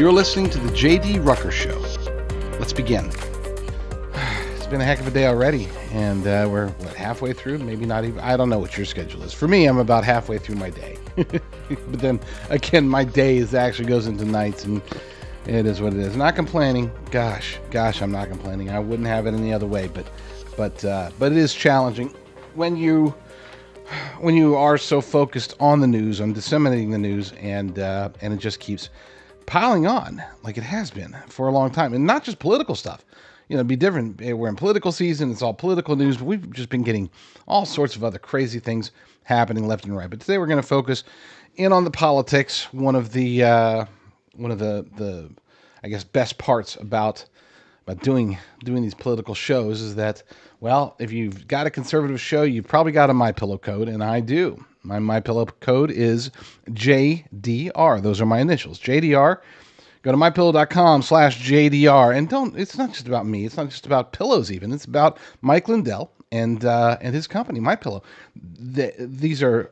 You're listening to the J.D. Rucker Show. Let's begin. It's been a heck of a day already, and we're, halfway through? Maybe not even. I don't know what your schedule is. For me, I'm about halfway through my day. But then, again, my day actually goes into nights, and it is what it is. Not complaining. Gosh, I'm not complaining. I wouldn't have it any other way, but it is challenging when you are so focused on the news, on disseminating the news, and it just keeps piling on like it has been for a long time. And not just political stuff. You know, it'd be different. We're in political season. It's all political news, but we've just been getting all sorts of other crazy things happening left and right. But today we're going to focus in on the politics. One of the I guess best parts about doing these political shows is that, well, if you've got a conservative show, you've probably got a MyPillow code, and I do. My MyPillow code is JDR. Those are my initials, JDR. Go to mypillow.com/JDR, and it's not just about me. It's not just about pillows even. It's about Mike Lindell and his company, MyPillow. They're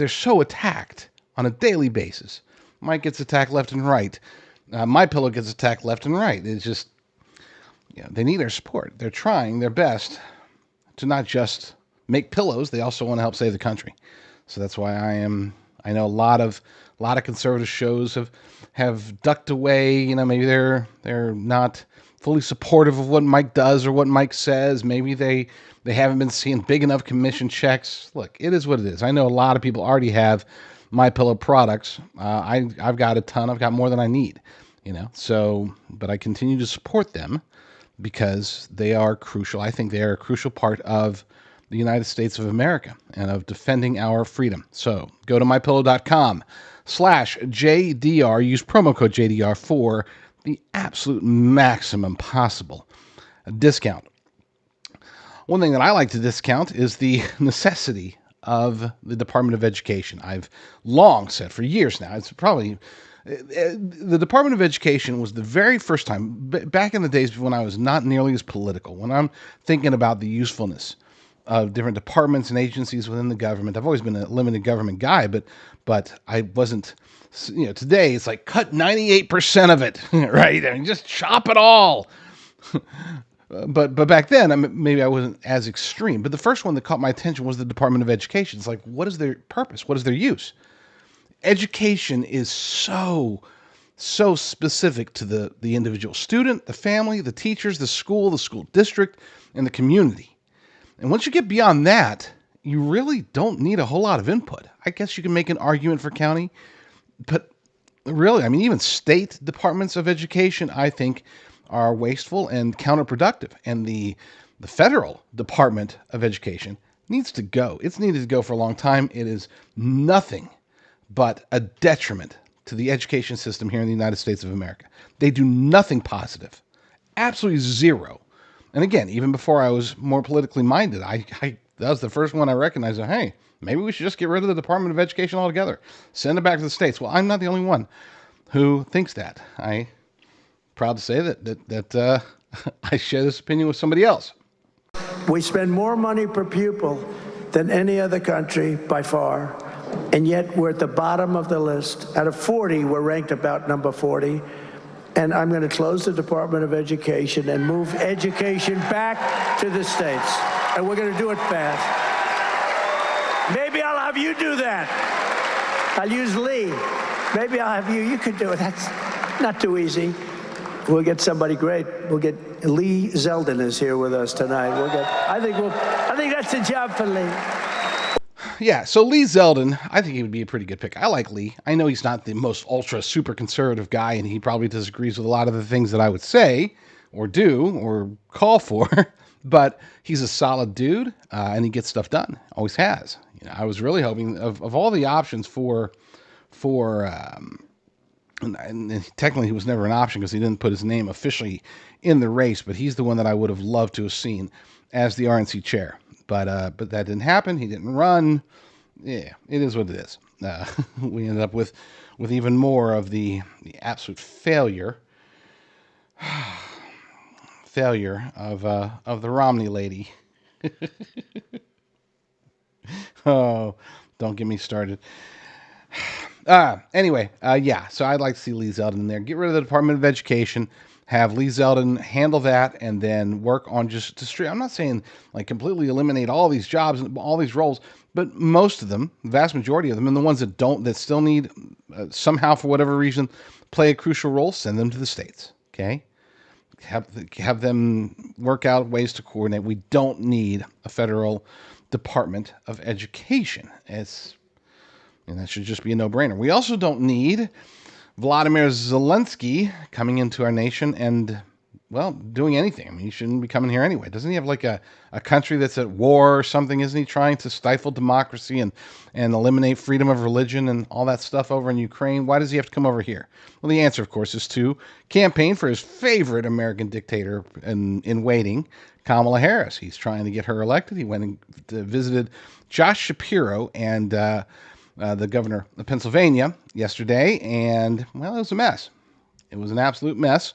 so attacked on a daily basis. Mike gets attacked left and right. MyPillow gets attacked left and right. It's just, they need our support. They're trying their best to not just make pillows. They also want to help save the country. So that's why I know a lot of conservative shows have ducked away. Maybe they're not fully supportive of what Mike does or what Mike says. Maybe they haven't been seeing big enough commission checks. Look, it is what it is. I know a lot of people already have MyPillow products. I've got a ton. I've got more than I need. But I continue to support them because they are crucial. I think they are a crucial part of the United States of America and of defending our freedom. So go to mypillow.com/JDR. Use promo code JDR for the absolute maximum possible discount. One thing that I like to discount is the necessity of the Department of Education. I've long said for years now, it's probably the Department of Education was the very first time, back in the days when I was not nearly as political, when I'm thinking about the usefulness of different departments and agencies within the government. I've always been a limited government guy, but I wasn't, today it's like cut 98% of it, right? I mean, just chop it all. But back then, maybe I wasn't as extreme. But the first one that caught my attention was the Department of Education. It's like, what is their purpose? What is their use? Education is so specific to the individual student, the family, the teachers, the school district, and the community. And once you get beyond that, you really don't need a whole lot of input. I guess you can make an argument for county, but really, even state departments of education, I think, are wasteful and counterproductive. And the federal Department of Education needs to go. It's needed to go for a long time. It is nothing but a detriment to the education system here in the United States of America. They do nothing positive. Absolutely zero. And again, even before I was more politically minded, that was the first one I recognized. Hey, maybe we should just get rid of the Department of Education altogether. Send it back to the states. Well, I'm not the only one who thinks that. I'm proud to say that I share this opinion with somebody else. We spend more money per pupil than any other country by far, and yet we're at the bottom of the list. Out of 40, we're ranked about number 40. And I'm going to close the Department of Education and move education back to the states. And we're going to do it fast. Maybe I'll have you do that. I'll use Lee. Maybe I'll have you. You could do it. That's not too easy. We'll get somebody great. We'll get Lee Zeldin is here with us tonight. I think that's the job for Lee. Yeah, so Lee Zeldin, I think he would be a pretty good pick. I like Lee. I know he's not the most ultra super conservative guy, and he probably disagrees with a lot of the things that I would say or do or call for, but he's a solid dude, and he gets stuff done. Always has. I was really hoping of all the options for and technically he was never an option because he didn't put his name officially in the race, but he's the one that I would have loved to have seen as the RNC chair. But that didn't happen. He didn't run. Yeah, it is what it is. We ended up with even more of the absolute failure of the Romney lady. Oh, don't get me started. Anyway, yeah. So I'd like to see Lee Zeldin in there. Get rid of the Department of Education. Have Lee Zeldin handle that, and then work on just to street. I'm not saying like completely eliminate all these jobs and all these roles, but most of them, the vast majority of them, and the ones that don't, that still need somehow for whatever reason play a crucial role, send them to the states. Okay, have them work out ways to coordinate. We don't need a federal Department of Education. And that should just be a no-brainer. We also don't need Vladimir Zelensky coming into our nation and, well, doing anything. I mean, he shouldn't be coming here anyway. Doesn't he have like a country that's at war or something? Isn't he trying to stifle democracy and eliminate freedom of religion and all that stuff over in Ukraine? Why does he have to come over here? Well, the answer, of course, is to campaign for his favorite American dictator in waiting, Kamala Harris. He's trying to get her elected. He went and visited Josh Shapiro and the governor of Pennsylvania yesterday, and, well, it was a mess. It was an absolute mess,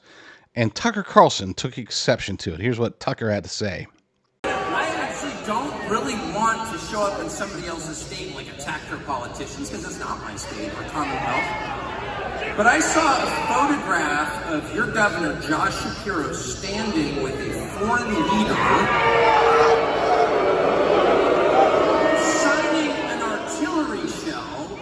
and Tucker Carlson took exception to it. Here's what Tucker had to say. I actually don't really want to show up in somebody else's state and like attack their politicians, because it's not my state or Commonwealth. But I saw a photograph of your governor, Josh Shapiro, standing with a foreign leader signing an artillery shell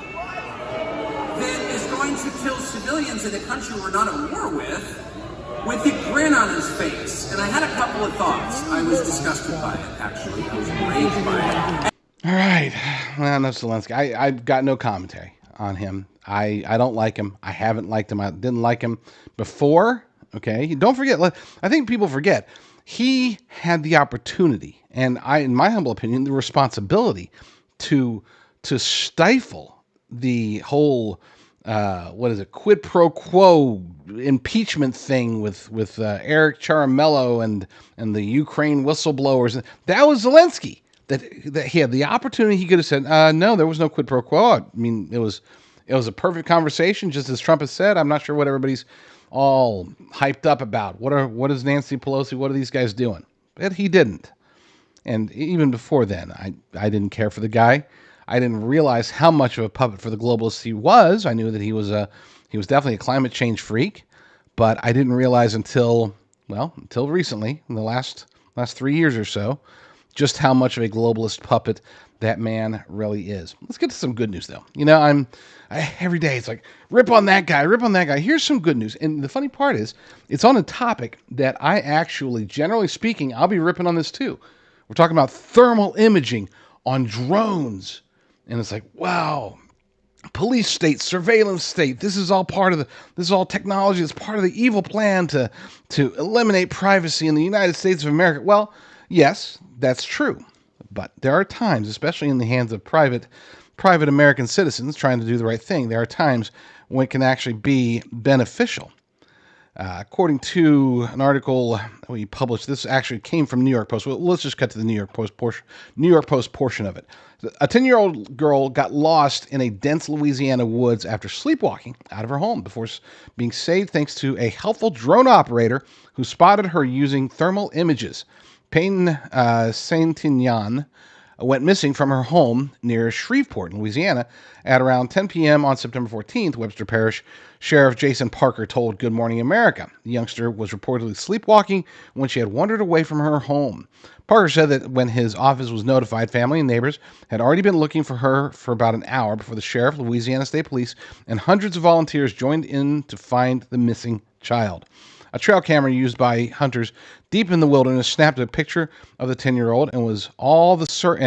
that is going to kill civilians in a country we're not at war with a grin on his face. And I had a couple of thoughts. I was disgusted by it, actually. I was enraged by it. All right. Well, no, Zelensky. I've got no commentary on him. I don't like him. I haven't liked him. I didn't like him before. Okay. Don't forget. I think people forget. He had the opportunity, and in my humble opinion, the responsibility to stifle the whole quid pro quo impeachment thing with Eric Charamello and the Ukraine whistleblowers. That was Zelensky. That he had the opportunity. He could have said, no, there was no quid pro quo. I mean, it was a perfect conversation, just as Trump has said. I'm not sure what everybody's all hyped up about. What is Nancy Pelosi? What are these guys doing? But he didn't. And even before then, I didn't care for the guy. I didn't realize how much of a puppet for the globalists he was. I knew that he was definitely a climate change freak, but I didn't realize until recently, in the last 3 years or so, just how much of a globalist puppet that man really is. Let's get to some good news, though. You know, every day it's like, rip on that guy, rip on that guy. Here's some good news. And the funny part is, it's on a topic that I actually, generally speaking, I'll be ripping on this too. We're talking about thermal imaging on drones. And it's like, wow, police state, surveillance state. This is all technology. It's part of the evil plan to eliminate privacy in the United States of America. Well, yes, that's true. But there are times, especially in the hands of private American citizens trying to do the right thing, there are times when it can actually be beneficial. According to an article we published, this actually came from New York Post. Well, let's just cut to the New York Post portion of it. A 10-year-old girl got lost in a dense Louisiana woods after sleepwalking out of her home before being saved thanks to a helpful drone operator who spotted her using thermal images. Payne Saint-Ignan went missing from her home near Shreveport, Louisiana, at around 10 p.m. on September 14th, Webster Parish Sheriff Jason Parker told Good Morning America. The youngster was reportedly sleepwalking when she had wandered away from her home. Parker said that when his office was notified, family and neighbors had already been looking for her for about an hour before the sheriff, Louisiana State Police, and hundreds of volunteers joined in to find the missing child. A trail camera used by hunters deep in the wilderness snapped a picture of the 10-year-old and was all the search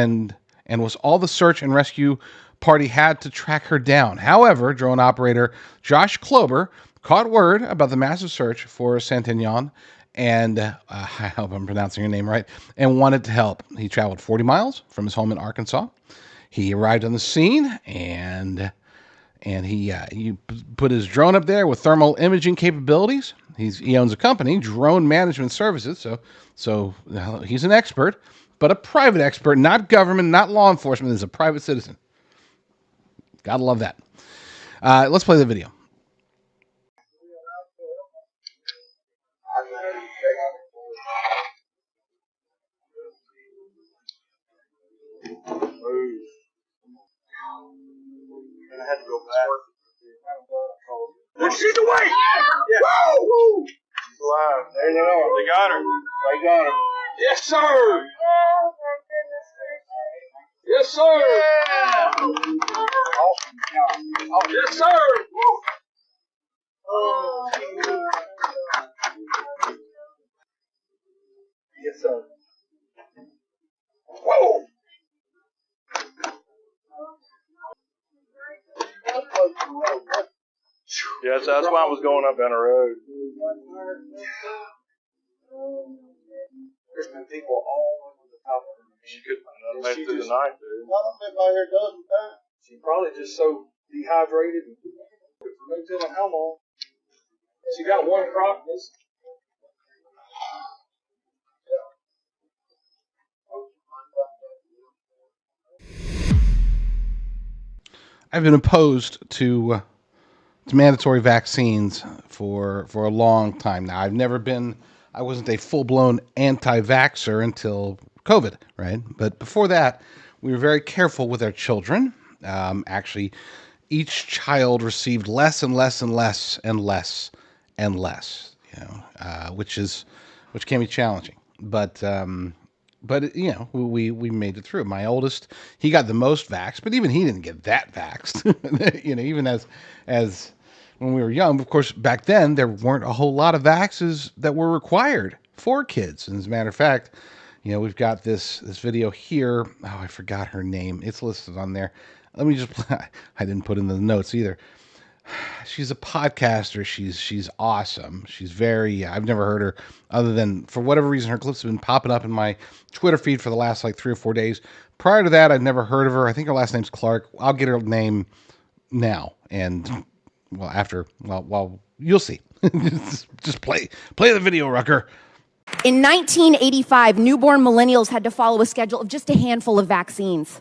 and rescue party had to track her down. However, drone operator Josh Klober caught word about the massive search for Saint-Ignan and I hope I'm pronouncing your name right, and wanted to help. He traveled 40 miles from his home in Arkansas. He arrived on the scene and he put his drone up there with thermal imaging capabilities. He owns a company, Drone Management Services, so he's an expert, but a private expert, not government, not law enforcement. He's a private citizen. Gotta love that. Let's play the video. And I had to go back. She's awake! Yeah. Woo! Wow, there they are. They got her. They got her. Yes, sir! Yes, sir! Yeah. Oh, yes, sir! Oh. Yes, sir. Whoa! Yes, that's why I was going up down the road. There's been people all over the top of her. She couldn't find out make through the night, dude. She probably just so dehydrated and for no telling how long. She got one crop missing. I've been opposed to mandatory vaccines for a long time now. I wasn't a full-blown anti-vaxxer until COVID, right? But before that, we were very careful with our children. Actually, each child received less and less and less and less and less, which can be challenging. But we made it through. My oldest, he got the most vaxxed, but even he didn't get that vaxxed. Even as when we were young, of course, back then there weren't a whole lot of vaxes that were required for kids. And as a matter of fact, we've got this video here. Oh, I forgot her name. It's listed on there. Let me just. I didn't put in the notes either. She's a podcaster. She's awesome. She's very. I've never heard her other than for whatever reason her clips have been popping up in my Twitter feed for the last like 3 or 4 days. Prior to that, I'd never heard of her. I think her last name's Clark. I'll get her name now and well you'll see. just play the video, Rucker. In 1985, newborn millennials had to follow a schedule of just a handful of vaccines.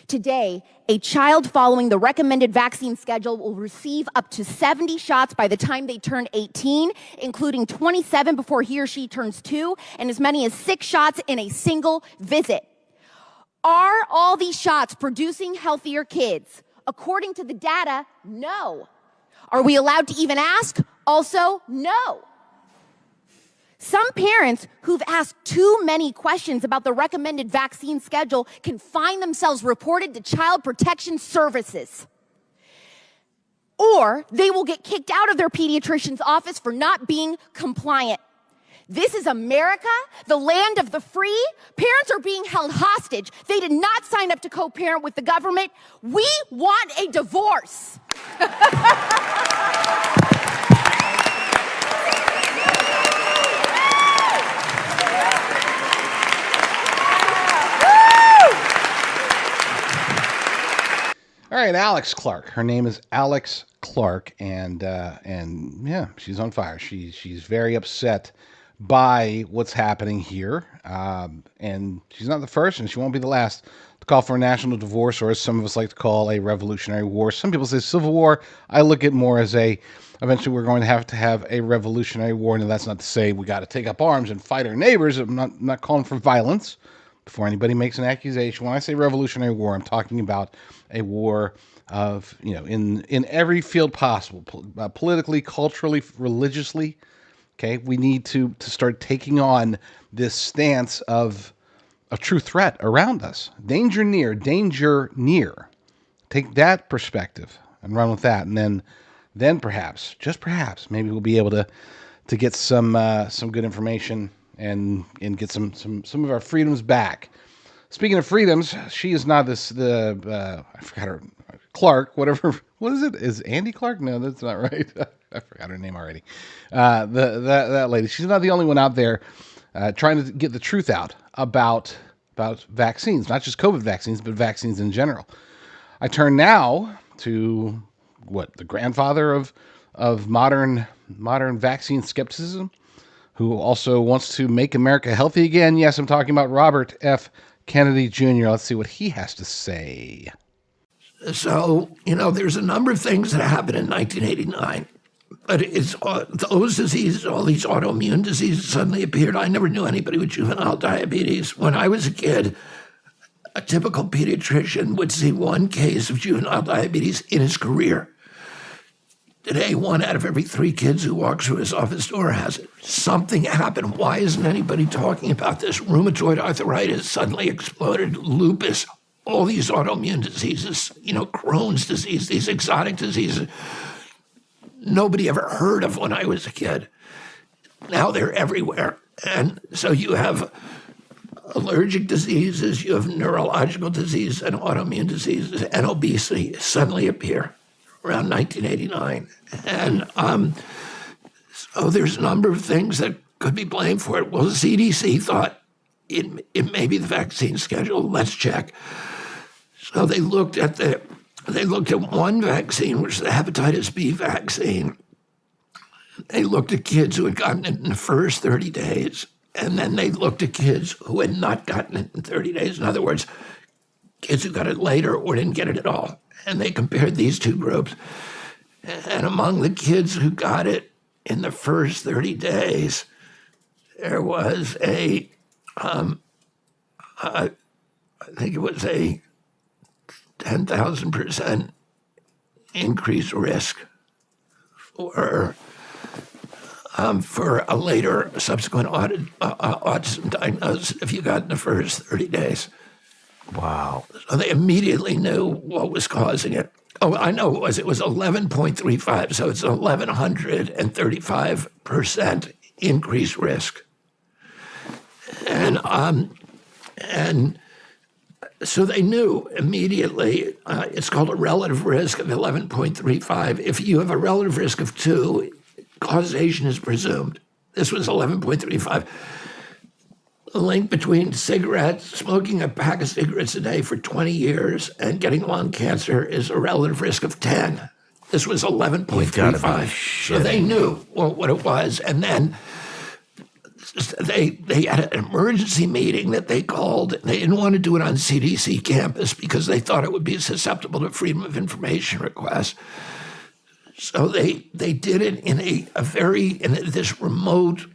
Today, a child following the recommended vaccine schedule will receive up to 70 shots by the time they turn 18, including 27 before he or she turns 2, and as many as 6 shots in a single visit. Are all these shots producing healthier kids? According to the data, no. Are we allowed to even ask? Also, no. Some parents who've asked too many questions about the recommended vaccine schedule can find themselves reported to Child Protection Services. Or they will get kicked out of their pediatrician's office for not being compliant. This is America, the land of the free. Parents are being held hostage. They did not sign up to co-parent with the government. We want a divorce. All right, Alex Clark. Her name is Alex Clark, and yeah, she's on fire. She's very upset by what's happening here, and she's not the first, and she won't be the last to call for a national divorce, or as some of us like to call a revolutionary war. Some people say civil war. I look at it more as eventually we're going to have a revolutionary war. Now, that's not to say we got to take up arms and fight our neighbors. I'm not calling for violence. Before anybody makes an accusation, when I say revolutionary war, I'm talking about a war of, in every field possible, politically, culturally, religiously. Okay, we need to start taking on this stance of a true threat around us. Danger near, danger near. Take that perspective and run with that, and then perhaps, just perhaps, maybe we'll be able to get some good information and get some of our freedoms back. Speaking of freedoms, she is not I forgot her, Clark, whatever. What is it? Is Andy Clark? No, that's not right. I forgot her name already. That lady. She's not the only one out there trying to get the truth out about vaccines, not just COVID vaccines, but vaccines in general. I turn now to the grandfather of modern vaccine skepticism, who also wants to make America healthy again. Yes, I'm talking about Robert F. Kennedy Jr. Let's see what he has to say. So, there's a number of things that happened in 1989, but it's those diseases, all these autoimmune diseases suddenly appeared. I never knew anybody with juvenile diabetes. When I was a kid, a typical pediatrician would see one case of juvenile diabetes in his career. Today, 1 out of every 3 kids who walks through his office door has it. Something happened. Why isn't anybody talking about this? Rheumatoid arthritis suddenly exploded, lupus, all these autoimmune diseases, Crohn's disease, these exotic diseases nobody ever heard of when I was a kid. Now they're everywhere. And so you have allergic diseases, you have neurological diseases and autoimmune diseases, and obesity suddenly appear around 1989. And so there's a number of things that could be blamed for it. Well, the CDC thought it may be the vaccine schedule. Let's check. So they looked at one vaccine, which is the hepatitis B vaccine. They looked at kids who had gotten it in the first 30 days, and then they looked at kids who had not gotten it in 30 days. In other words, kids who got it later or didn't get it at all. And they compared these two groups. And among the kids who got it in the first 30 days, there was I think it was a 10,000% increased risk for a later subsequent autism diagnosis if you got in the first 30 days. Wow. So they immediately knew what was causing it. Oh, I know it was 11.35, so it's 1,135% increased risk. And so they knew immediately, it's called a relative risk of 11.35. If you have a relative risk of 2, causation is presumed. This was 11.35. The link between smoking a pack of cigarettes a day for 20 years and getting lung cancer is a relative risk of 10. This was 11.35. So they knew what it was. And then they had an emergency meeting that they called. They didn't want to do it on CDC campus because they thought it would be susceptible to freedom of information requests. So they did it in this remote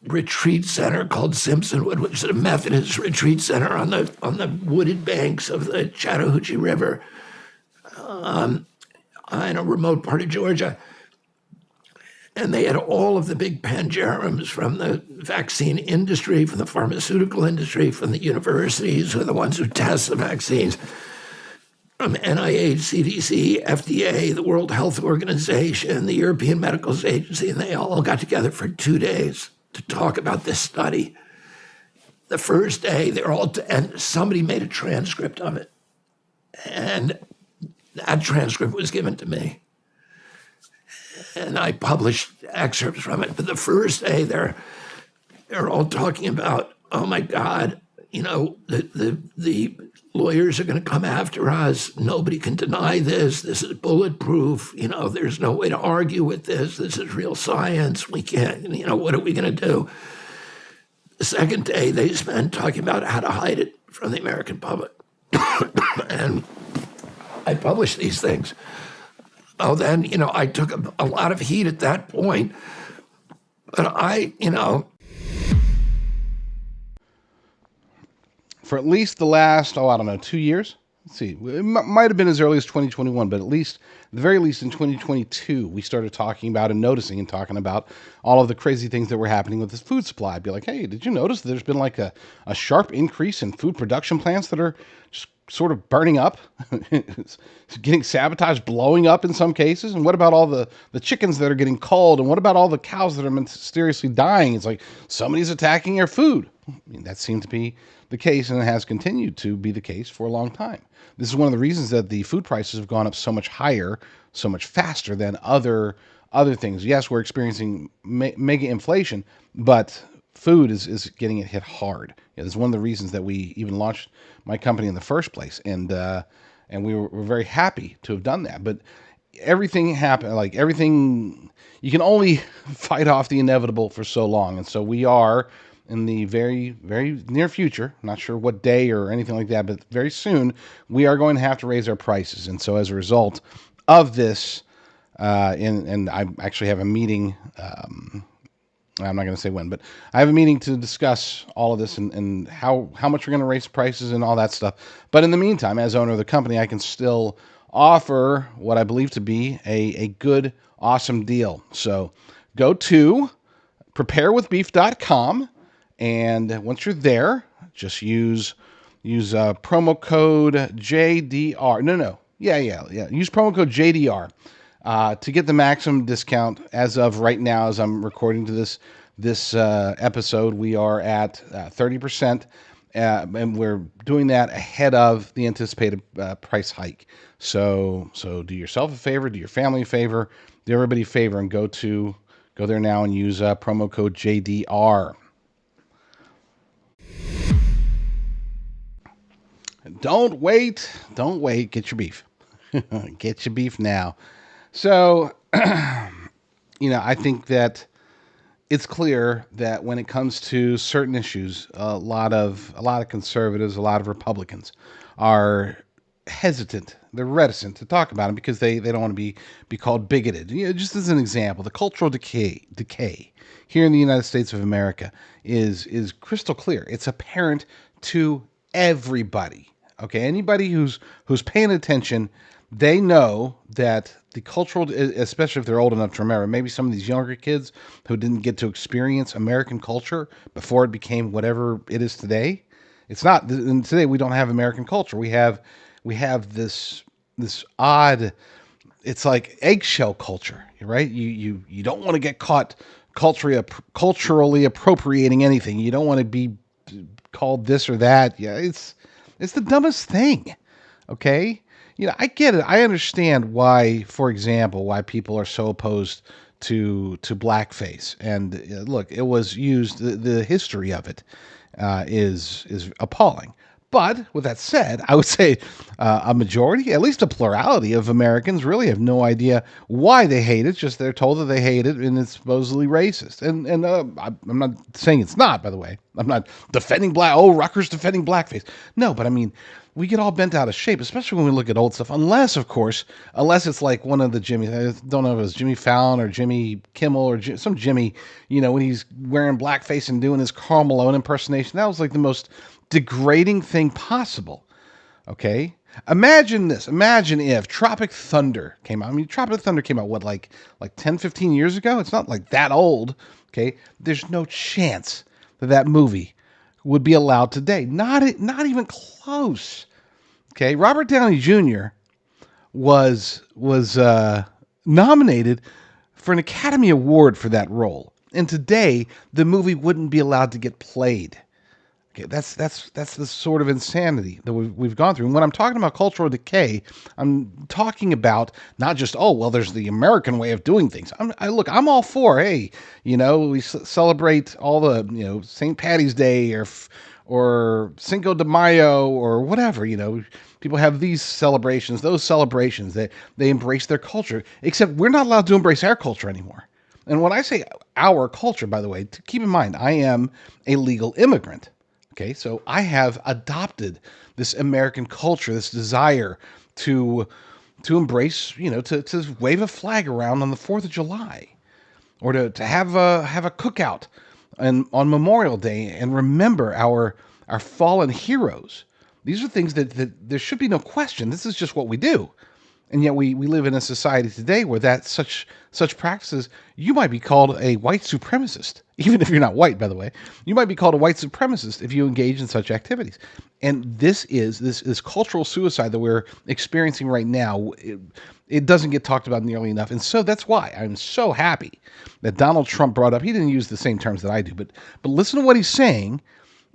retreat center called Simpsonwood, which is a Methodist retreat center on the wooded banks of the Chattahoochee River in a remote part of Georgia. And they had all of the big pangerums from the vaccine industry, from the pharmaceutical industry, from the universities, who are the ones who test the vaccines, from NIH, CDC, FDA, the World Health Organization, the European Medicals Agency, and they all got together for 2 days to talk about this study. The first day, and somebody made a transcript of it. And that transcript was given to me. And I published excerpts from it. But the first day, they're all talking about, oh my God, the lawyers are going to come after us. Nobody can deny this. This is bulletproof. There's no way to argue with this. This is real science. We can't, what are we going to do? The second day, they spent talking about how to hide it from the American public. And I published these things. Oh, then, I took a lot of heat at that point. But for at least the last, 2 years. Let's see, it might have been as early as 2021, but at the very least in 2022, we started talking about and noticing and talking about all of the crazy things that were happening with this food supply. I'd be like, hey, did you notice there's been like a sharp increase in food production plants that are just sort of burning up, getting sabotaged, blowing up in some cases? And what about all the chickens that are getting culled? And what about all the cows that are mysteriously dying? It's like somebody's attacking your food. I mean, that seemed to be the case, and it has continued to be the case for a long time. This is one of the reasons that the food prices have gone up so much higher, so much faster than other things. Yes, we're experiencing mega inflation, but food is getting it hit hard. It's one of the reasons that we even launched my company in the first place, and we were very happy to have done that. But everything happened, you can only fight off the inevitable for so long, and so we are in the very, very near future, not sure what day or anything like that, but very soon, we are going to have to raise our prices. And so as a result of this, and I actually have a meeting, I'm not going to say when, but I have a meeting to discuss all of this and how much we're going to raise prices and all that stuff. But in the meantime, as owner of the company, I can still offer what I believe to be a good Awesome deal. So go to preparewithbeef.com, and once you're there, just use promo code JDR. No. Yeah. Use promo code JDR to get the maximum discount. As of right now, as I'm recording to this episode, we are at 30%, and we're doing that ahead of the anticipated price hike. So do yourself a favor, do your family a favor, do everybody a favor, and go there now and use promo code JDR. Don't wait. Get your beef. Get your beef now. So, I think that it's clear that when it comes to certain issues, a lot of conservatives, a lot of Republicans are hesitant. They're reticent to talk about them because they don't want to be called bigoted. Just as an example, the cultural decay here in the United States of America is crystal clear. It's apparent to everybody. Okay, anybody who's paying attention, they know that the cultural, especially if they're old enough to remember, maybe some of these younger kids who didn't get to experience American culture before it became whatever it is today. It's not, and today we don't have American culture. We have this odd, it's like eggshell culture, right? You don't want to get caught culturally appropriating anything. You don't want to be called this or that. Yeah, it's the dumbest thing. Okay? I get it. I understand why, for example, why people are so opposed to blackface. And look, it was used. The history of it is appalling. But with that said, I would say a majority, at least a plurality of Americans really have no idea why they hate it. Just they're told that they hate it and it's supposedly racist. And I'm not saying it's not, by the way. I'm not defending Rucker's defending blackface. No, but I mean, we get all bent out of shape, especially when we look at old stuff. Unless it's like one of the Jimmy, I don't know if it was Jimmy Fallon or Jimmy Kimmel or some Jimmy, when he's wearing blackface and doing his Karl Malone impersonation. That was like the most degrading thing possible. Okay? Imagine this. Imagine if Tropic Thunder came out. I mean, Tropic Thunder came out, like 10, 15 years ago? It's not like that old. Okay? There's no chance that movie would be allowed today. Not even close. Okay? Robert Downey Jr. was nominated for an Academy Award for that role. And today, the movie wouldn't be allowed to get played. Okay, that's the sort of insanity that we've gone through. And when I'm talking about cultural decay, I'm talking about not just, there's the American way of doing things. I'm all for, hey, we celebrate all the, St. Patty's Day or Cinco de Mayo or whatever, people have these celebrations, those celebrations that they embrace their culture, except we're not allowed to embrace our culture anymore. And when I say our culture, by the way, keep in mind, I am a legal immigrant. Okay, so I have adopted this American culture, this desire to embrace, to wave a flag around on the 4th of July, or to have a cookout on Memorial Day and remember our fallen heroes. These are things that there should be no question. This is just what we do. And yet we live in a society today where that such practices, you might be called a white supremacist, even if you're not white, by the way. You might be called a white supremacist if you engage in such activities. And this cultural suicide that we're experiencing right now. It doesn't get talked about nearly enough. And so that's why I'm so happy that Donald Trump brought up, he didn't use the same terms that I do, but listen to what he's saying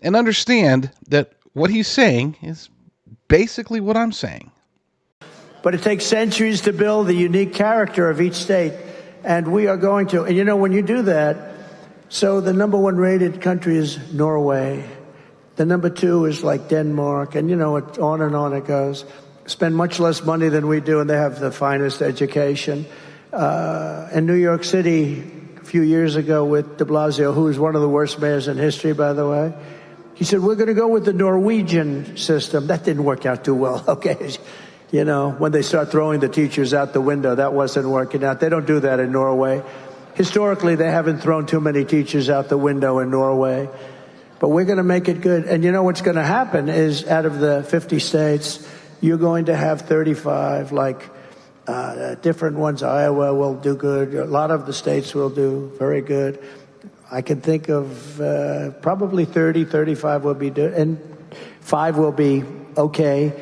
and understand that what he's saying is basically what I'm saying. But it takes centuries to build the unique character of each state. And we are going to. And when you do that, so the number 1 rated country is Norway. The number 2 is like Denmark. And, on and on it goes. Spend much less money than we do, and they have the finest education. In New York City, a few years ago with de Blasio, who is one of the worst mayors in history, by the way, he said, we're going to go with the Norwegian system. That didn't work out too well, okay? When they start throwing the teachers out the window, that wasn't working out. They don't do that in Norway. Historically, they haven't thrown too many teachers out the window in Norway. But we're going to make it good. And what's going to happen is out of the 50 states, you're going to have 35, like Different ones, Iowa will do good. A lot of the states will do very good. I can think of probably 30, 35 will be good, and 5 will be okay,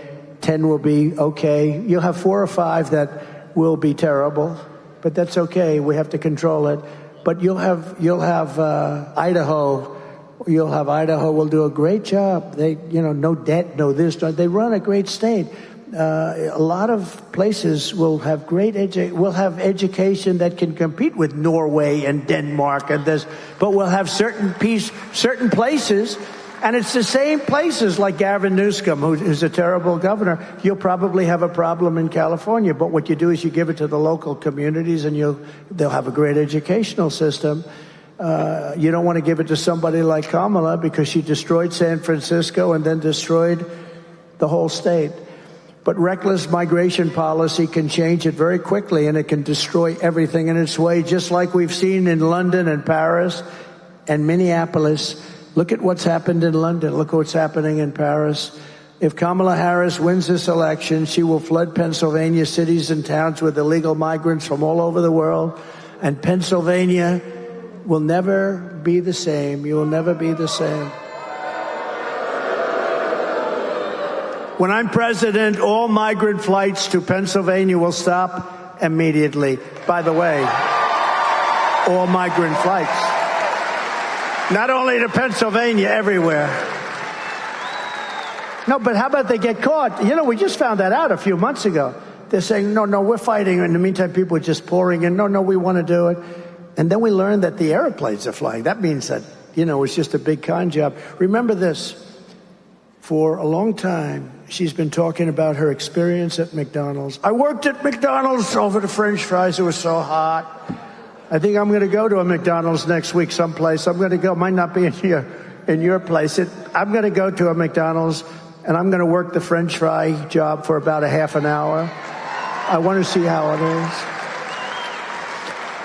10 will be okay. You'll have 4 or 5 that will be terrible, but that's okay. We have to control it. But you'll have Idaho. You'll have Idaho will do a great job. They, no debt, no this. They run a great state. A lot of places will have will have education that can compete with Norway and Denmark and this, but we'll have certain places, and it's the same places like Gavin Newsom, who's a terrible governor. You'll probably have a problem in California, but what you do is you give it to the local communities, and they'll have a great educational system. You don't want to give it to somebody like Kamala because she destroyed San Francisco and then destroyed the whole state. But reckless migration policy can change it very quickly, and it can destroy everything in its way, just like we've seen in London and Paris and Minneapolis. Look at what's happened in London. Look what's happening in Paris. If Kamala Harris wins this election, she will flood Pennsylvania cities and towns with illegal migrants from all over the world, and Pennsylvania will never be the same. You will never be the same. When I'm president, all migrant flights to Pennsylvania will stop immediately. By the way, all migrant flights. Not only to Pennsylvania, everywhere. No, but how about they get caught? We just found that out a few months ago. They're saying, no, we're fighting. In the meantime, people are just pouring in. No, we want to do it. And then we learned that the airplanes are flying. That means that, it's just a big con job. Remember this. For a long time, she's been talking about her experience at McDonald's. I worked at McDonald's over the French fries. It was so hot. I think I'm going to go to a McDonald's next week someplace. I'm going to go. Might not be in your place. I'm going to go to a McDonald's, and I'm going to work the French fry job for about a half an hour. I want to see how it is.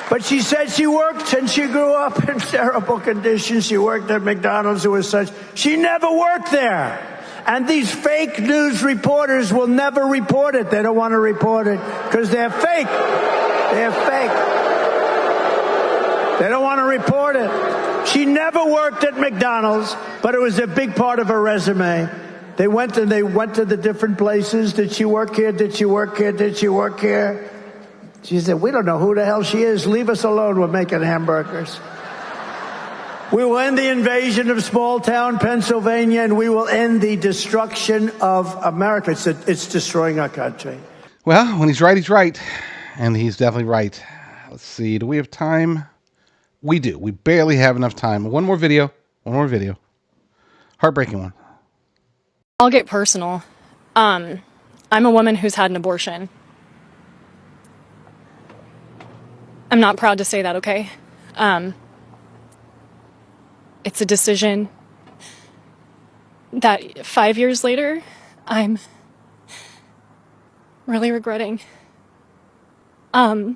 But she said she worked and she grew up in terrible conditions. She worked at McDonald's. It was such. She never worked there. And these fake news reporters will never report it. They don't want to report it because they're fake. They're fake. They don't want to report it. She never worked at McDonald's, but it was a big part of her resume. They went to the different places. Did she work here? Did she work here? Did she work here? She said, we don't know who the hell she is. Leave us alone. We're making hamburgers. We will end the invasion of small-town Pennsylvania, and we will end the destruction of America. It's destroying our country. Well, when he's right, he's right. And he's definitely right. Let's see. Do we have time? We do. We barely have enough time. One more video. Heartbreaking one. I'll get personal. I'm a woman who's had an abortion. I'm not proud to say that, okay? It's a decision that 5 years later, I'm really regretting. I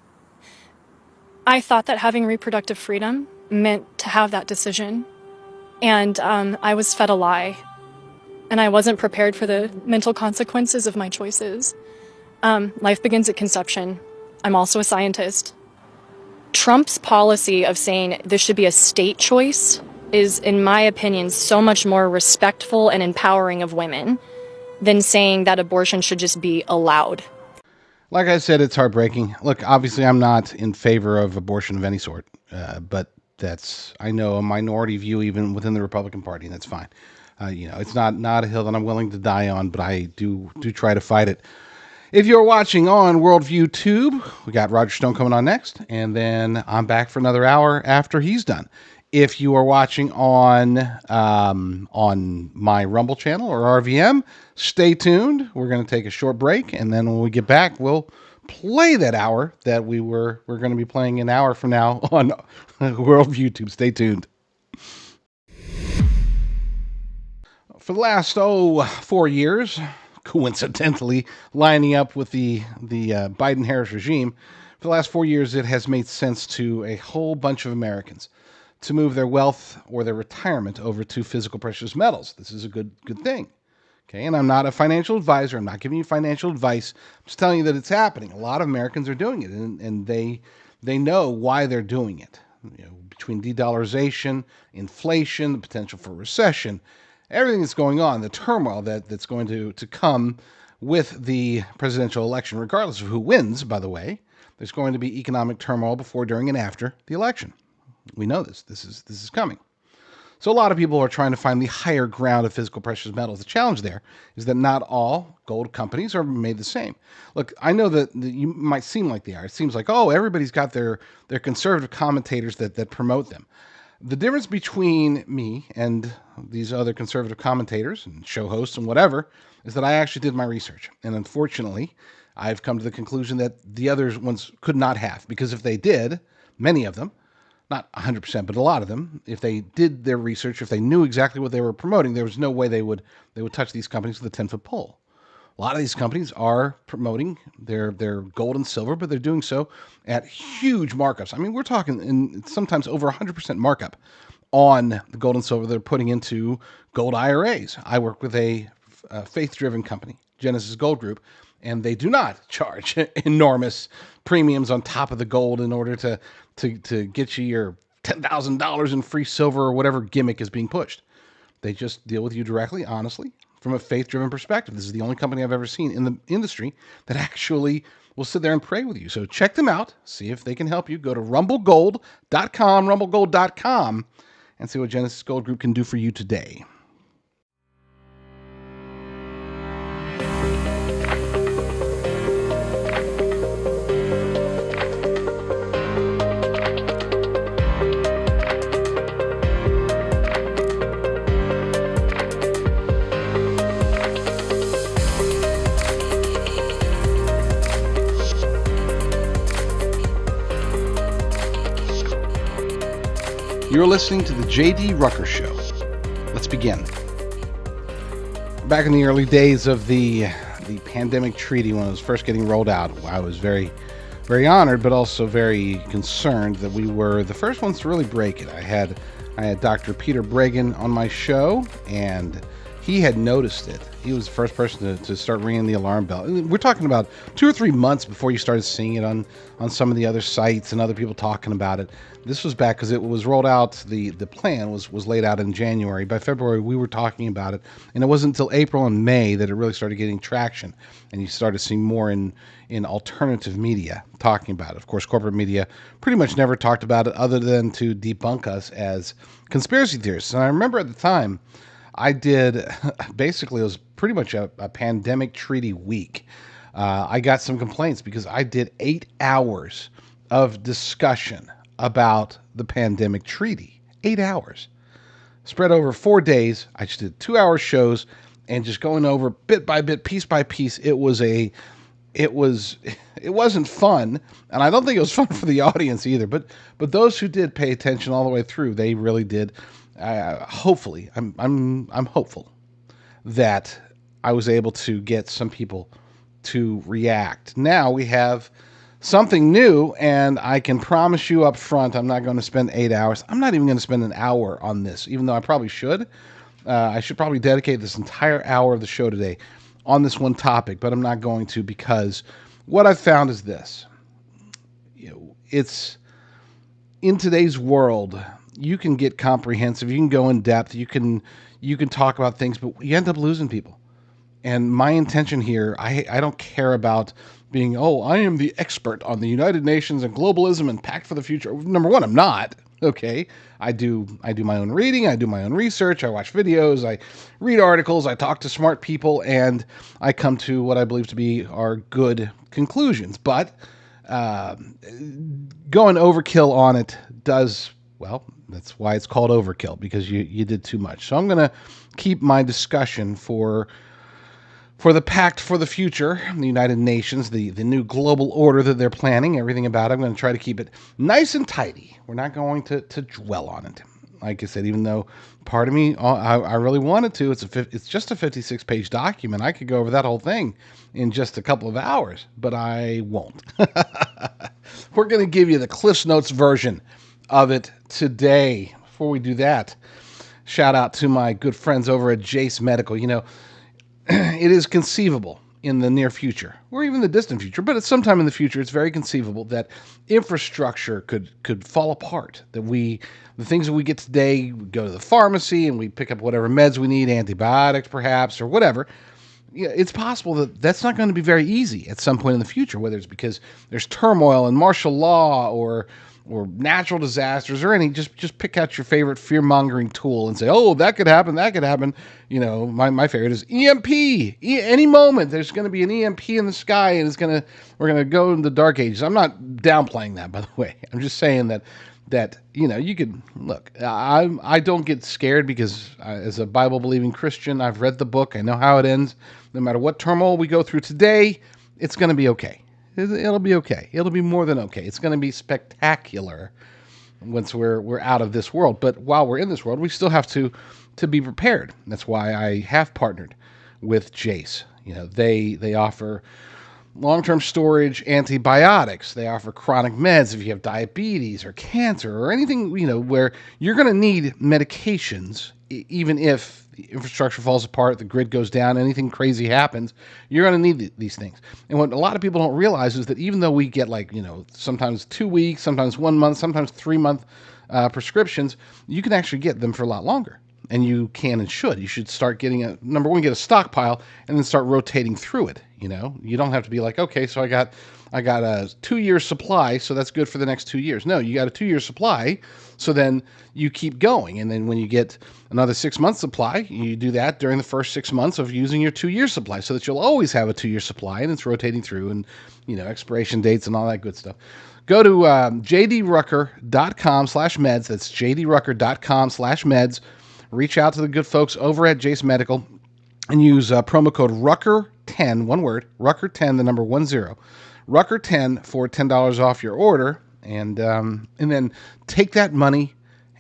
thought that having reproductive freedom meant to have that decision. And I was fed a lie. And I wasn't prepared for the mental consequences of my choices. Life begins at conception. I'm also a scientist. Trump's policy of saying this should be a state choice is, in my opinion, so much more respectful and empowering of women than saying that abortion should just be allowed. Like I said, it's heartbreaking. Look, obviously I'm not in favor of abortion of any sort, but that's, I know, a minority view even within the Republican Party, and that's fine. It's not a hill that I'm willing to die on, but I do try to fight it. If you're watching on Worldview Tube, we got Roger Stone coming on next, and then I'm back for another hour after he's done. If you are watching on my Rumble channel or RVM, stay tuned. We're going to take a short break, and then when we get back, we'll play that hour that we're going to be playing an hour from now on Worldview Tube. Stay tuned. For the last 4 years, coincidentally lining up with the Biden-Harris regime, for the last 4 years, it has made sense to a whole bunch of Americans to move their wealth or their retirement over to physical precious metals. This is a good thing. Okay, and I'm not a financial advisor. I'm not giving you financial advice. I'm just telling you that it's happening. A lot of Americans are doing it, and they know why they're doing it. Between de-dollarization, inflation, the potential for recession, everything that's going on, the turmoil that's going to come with the presidential election, regardless of who wins, by the way, there's going to be economic turmoil before, during, and after the election. We know this. This is coming. So a lot of people are trying to find the higher ground of physical precious metals. The challenge there is that not all gold companies are made the same. Look, I know that you might seem like they are. It seems like, oh, everybody's got their conservative commentators that promote them. The difference between me and these other conservative commentators and show hosts and whatever is that I actually did my research. And unfortunately, I've come to the conclusion that the other ones could not have, because if they did, many of them, not 100%, but a lot of them, if they did their research, if they knew exactly what they were promoting, there was no way they would touch these companies with a 10-foot pole. A lot of these companies are promoting their gold and silver, but they're doing so at huge markups. I mean, we're talking in sometimes over 100% markup on the gold and silver they're putting into gold IRAs. I work with a faith-driven company, Genesis Gold Group, and they do not charge enormous premiums on top of the gold in order to get you your $10,000 in free silver or whatever gimmick is being pushed. They just deal with you directly, honestly, from a faith-driven perspective. This is the only company I've ever seen in the industry that actually will sit there and pray with you. So check them out. See if they can help you. Go to rumblegold.com, and see what Genesis Gold Group can do for you today. You're listening to the J.D. Rucker Show. Let's begin. Back in the early days of the pandemic treaty, when it was first getting rolled out, I was very, very honored, but also very concerned that we were the first ones to really break it. I had Dr. Peter Bregan on my show, and he had noticed it. He was the first person to start ringing the alarm bell. And we're talking about 2 or 3 months before you started seeing it on some of the other sites and other people talking about it. This was back because it was rolled out. The plan was laid out in January. By February, we were talking about it, and it wasn't until April and May that it really started getting traction, and you started seeing more in alternative media talking about it. Of course, corporate media pretty much never talked about it other than to debunk us as conspiracy theorists. And I remember at the time, I did, basically, it was pretty much a pandemic treaty week. I got some complaints because I did 8 hours of discussion about the pandemic treaty. 8 hours. Spread over 4 days. I just did 2-hour shows and just going over bit by bit, piece by piece. It wasn't fun, and I don't think it was fun for the audience either. But those who did pay attention all the way through, they really did. Hopefully, I'm hopeful that I was able to get some people to react. Now we have something new, and I can promise you up front, I'm not going to spend 8 hours. I'm not even going to spend an hour on this, even though I probably should. I should probably dedicate this entire hour of the show today on this one topic, but I'm not going to, because what I've found is this. It's in today's world, you can get comprehensive, you can go in depth, you can talk about things, but you end up losing people. And my intention here, I don't care about being, I am the expert on the United Nations and globalism and Pact for the Future. Number one, I'm not. Okay, I do my own reading, I do my own research, I watch videos, I read articles, I talk to smart people, and I come to what I believe to be are good conclusions. But going overkill on it does, well, that's why it's called overkill, because you did too much. So I'm going to keep my discussion for the Pact for the Future, the United Nations, the new global order that they're planning, everything about it. I'm going to try to keep it nice and tidy. We're not going to dwell on it. Like I said, even though part of me, I really wanted to, it's just a 56-page document. I could go over that whole thing in just a couple of hours, but I won't. We're going to give you the Cliff's Notes version of it today. Before we do that, shout out to my good friends over at Jace Medical. it is conceivable in the near future, or even the distant future, but it's sometime in the future, it's very conceivable that infrastructure could fall apart. That the things that we get today, we go to the pharmacy and we pick up whatever meds we need, antibiotics perhaps, or whatever. Yeah, it's possible that that's not going to be very easy at some point in the future, whether it's because there's turmoil and martial law or natural disasters or any. Just pick out your favorite fear mongering tool and say, oh, that could happen, that could happen. My favorite is EMP. Any moment there's going to be an EMP in the sky and we're gonna go in the dark ages. I'm not downplaying that, by the way. I'm just saying that you could look. I don't get scared because as a Bible believing Christian, I've read the book. I know how it ends. No matter what turmoil we go through today, it's going to be okay. It'll be okay. It'll be more than okay. It's going to be spectacular once we're out of this world. But while we're in this world, we still have to be prepared. That's why I have partnered with Jace. They offer long-term storage antibiotics. They offer chronic meds if you have diabetes or cancer or anything, where you're going to need medications, even if the infrastructure falls apart, the grid goes down, anything crazy happens, you're going to need these things. And what a lot of people don't realize is that even though we get sometimes 2 weeks, sometimes 1 month, sometimes 3 month prescriptions, you can actually get them for a lot longer. And you can and should. You should start getting number one, get a stockpile and then start rotating through it. You don't have to be like, okay, so I got a 2-year supply, so that's good for the next 2 years. No, you got a 2-year supply, so then you keep going. And then when you get another 6-month supply, you do that during the first 6 months of using your 2-year supply so that you'll always have a 2-year supply and it's rotating through and, expiration dates and all that good stuff. Go to jdrucker.com/meds. That's jdrucker.com/meds. Reach out to the good folks over at Jace Medical and use promo code Rucker10, one word, Rucker10, the number 10, Rucker10 for $10 off your order, and then take that money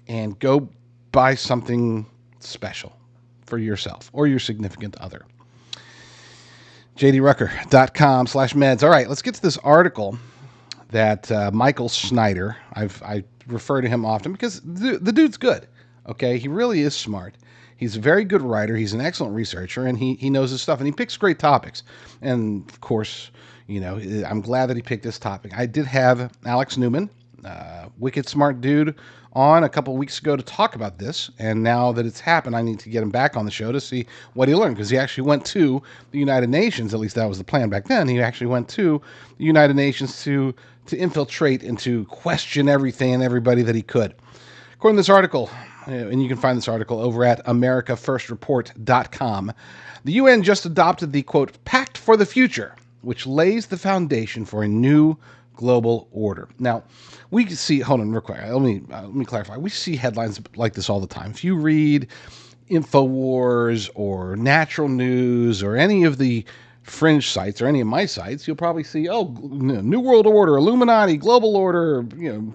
and go buy something special for yourself or your significant other. jdrucker.com/meds. All right, let's get to this article that Michael Snyder, I refer to him often because the dude's good. Okay, he really is smart. He's a very good writer. He's an excellent researcher, and he knows his stuff, and he picks great topics. And of course, I'm glad that he picked this topic. I did have Alex Newman, wicked smart dude, on a couple weeks ago to talk about this. And now that it's happened, I need to get him back on the show to see what he learned, because he actually went to the United Nations. At least that was the plan back then. He actually went to the United Nations to infiltrate and to question everything and everybody that he could. According to this article, and you can find this article over at americafirstreport.com, the UN just adopted the, quote, Pact for the Future, which lays the foundation for a new global order. Now, we see, hold on real quick, let me clarify. We see headlines like this all the time. If you read InfoWars or Natural News or any of the fringe sites or any of my sites, you'll probably see, New World Order, Illuminati, Global Order,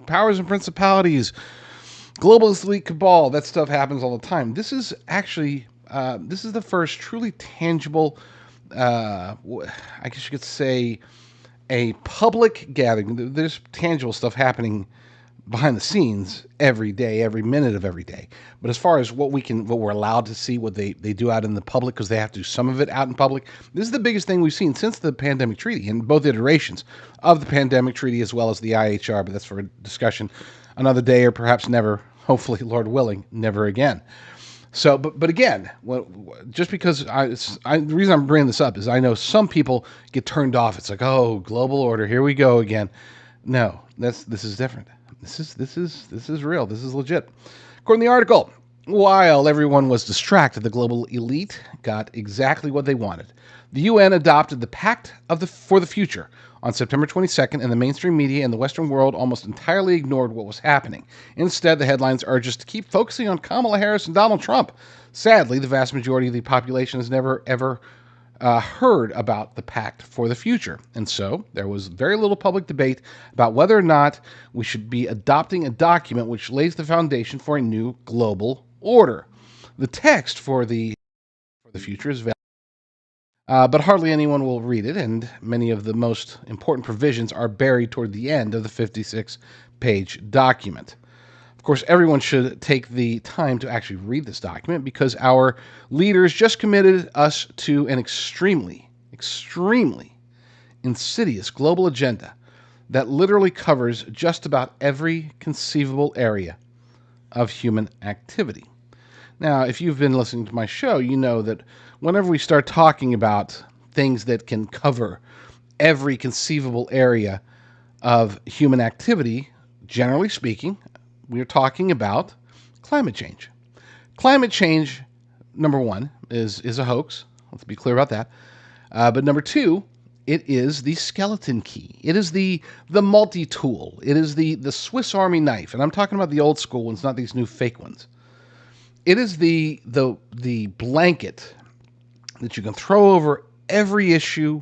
powers and principalities, globalist elite cabal. That stuff happens all the time. This is actually, this is the first truly tangible, I guess you could say, a public gathering. There's tangible stuff happening behind the scenes every day, every minute of every day. But as far as what we're allowed to see, what they do out in the public, because they have to do some of it out in public, this is the biggest thing we've seen since the pandemic treaty, and both iterations of the pandemic treaty as well as the IHR. But that's for a discussion another day, or perhaps never, hopefully, Lord willing, never again. So, but again, just because the reason I'm bringing this up is I know some people get turned off. It's like, oh, global order, here we go again. No, this is different. This is real. This is legit. According to the article, while everyone was distracted, the global elite got exactly what they wanted. The UN adopted the Pact for the Future on September 22nd, and the mainstream media and the Western world almost entirely ignored what was happening. Instead, the headlines urged us to keep focusing on Kamala Harris and Donald Trump. Sadly, the vast majority of the population has never, ever heard about the Pact for the Future. And so there was very little public debate about whether or not we should be adopting a document which lays the foundation for a new global order. The text for the future is valid, but hardly anyone will read it, and many of the most important provisions are buried toward the end of the 56-page document. Of course, everyone should take the time to actually read this document because our leaders just committed us to an extremely, extremely insidious global agenda that literally covers just about every conceivable area of human activity. Now, if you've been listening to my show, you know that whenever we start talking about things that can cover every conceivable area of human activity, generally speaking, we're talking about climate change. Climate change, number one, is a hoax. Let's be clear about that. But number two, it is the skeleton key. It is the multi-tool. It is the Swiss Army knife. And I'm talking about the old school ones, not these new fake ones. It is the blanket that you can throw over every issue,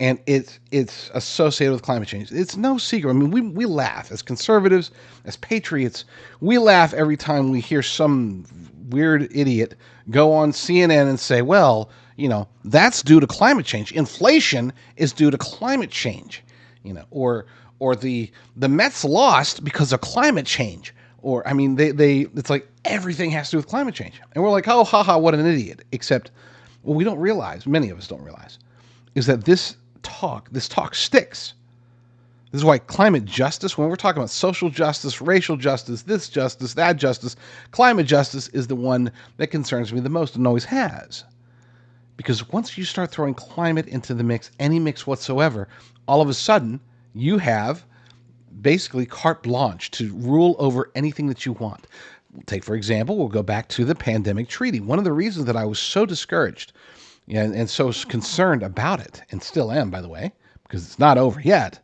and it's associated with climate change. It's no secret. I mean, we laugh as conservatives, as patriots. We laugh every time we hear some weird idiot go on CNN and say, well, that's due to climate change. Inflation is due to climate change, or the Mets lost because of climate change. Or, I mean, it's like everything has to do with climate change. And we're like, oh, haha, what an idiot. Except, what we don't realize, many of us don't realize, is that this talk sticks. This is why climate justice, when we're talking about social justice, racial justice, this justice, that justice, climate justice is the one that concerns me the most and always has. Because once you start throwing climate into the mix, any mix whatsoever, all of a sudden you have basically carte blanche to rule over anything that you want. Take, for example, we'll go back to the pandemic treaty. One of the reasons that I was so discouraged and so concerned about it, and still am, by the way, because it's not over yet,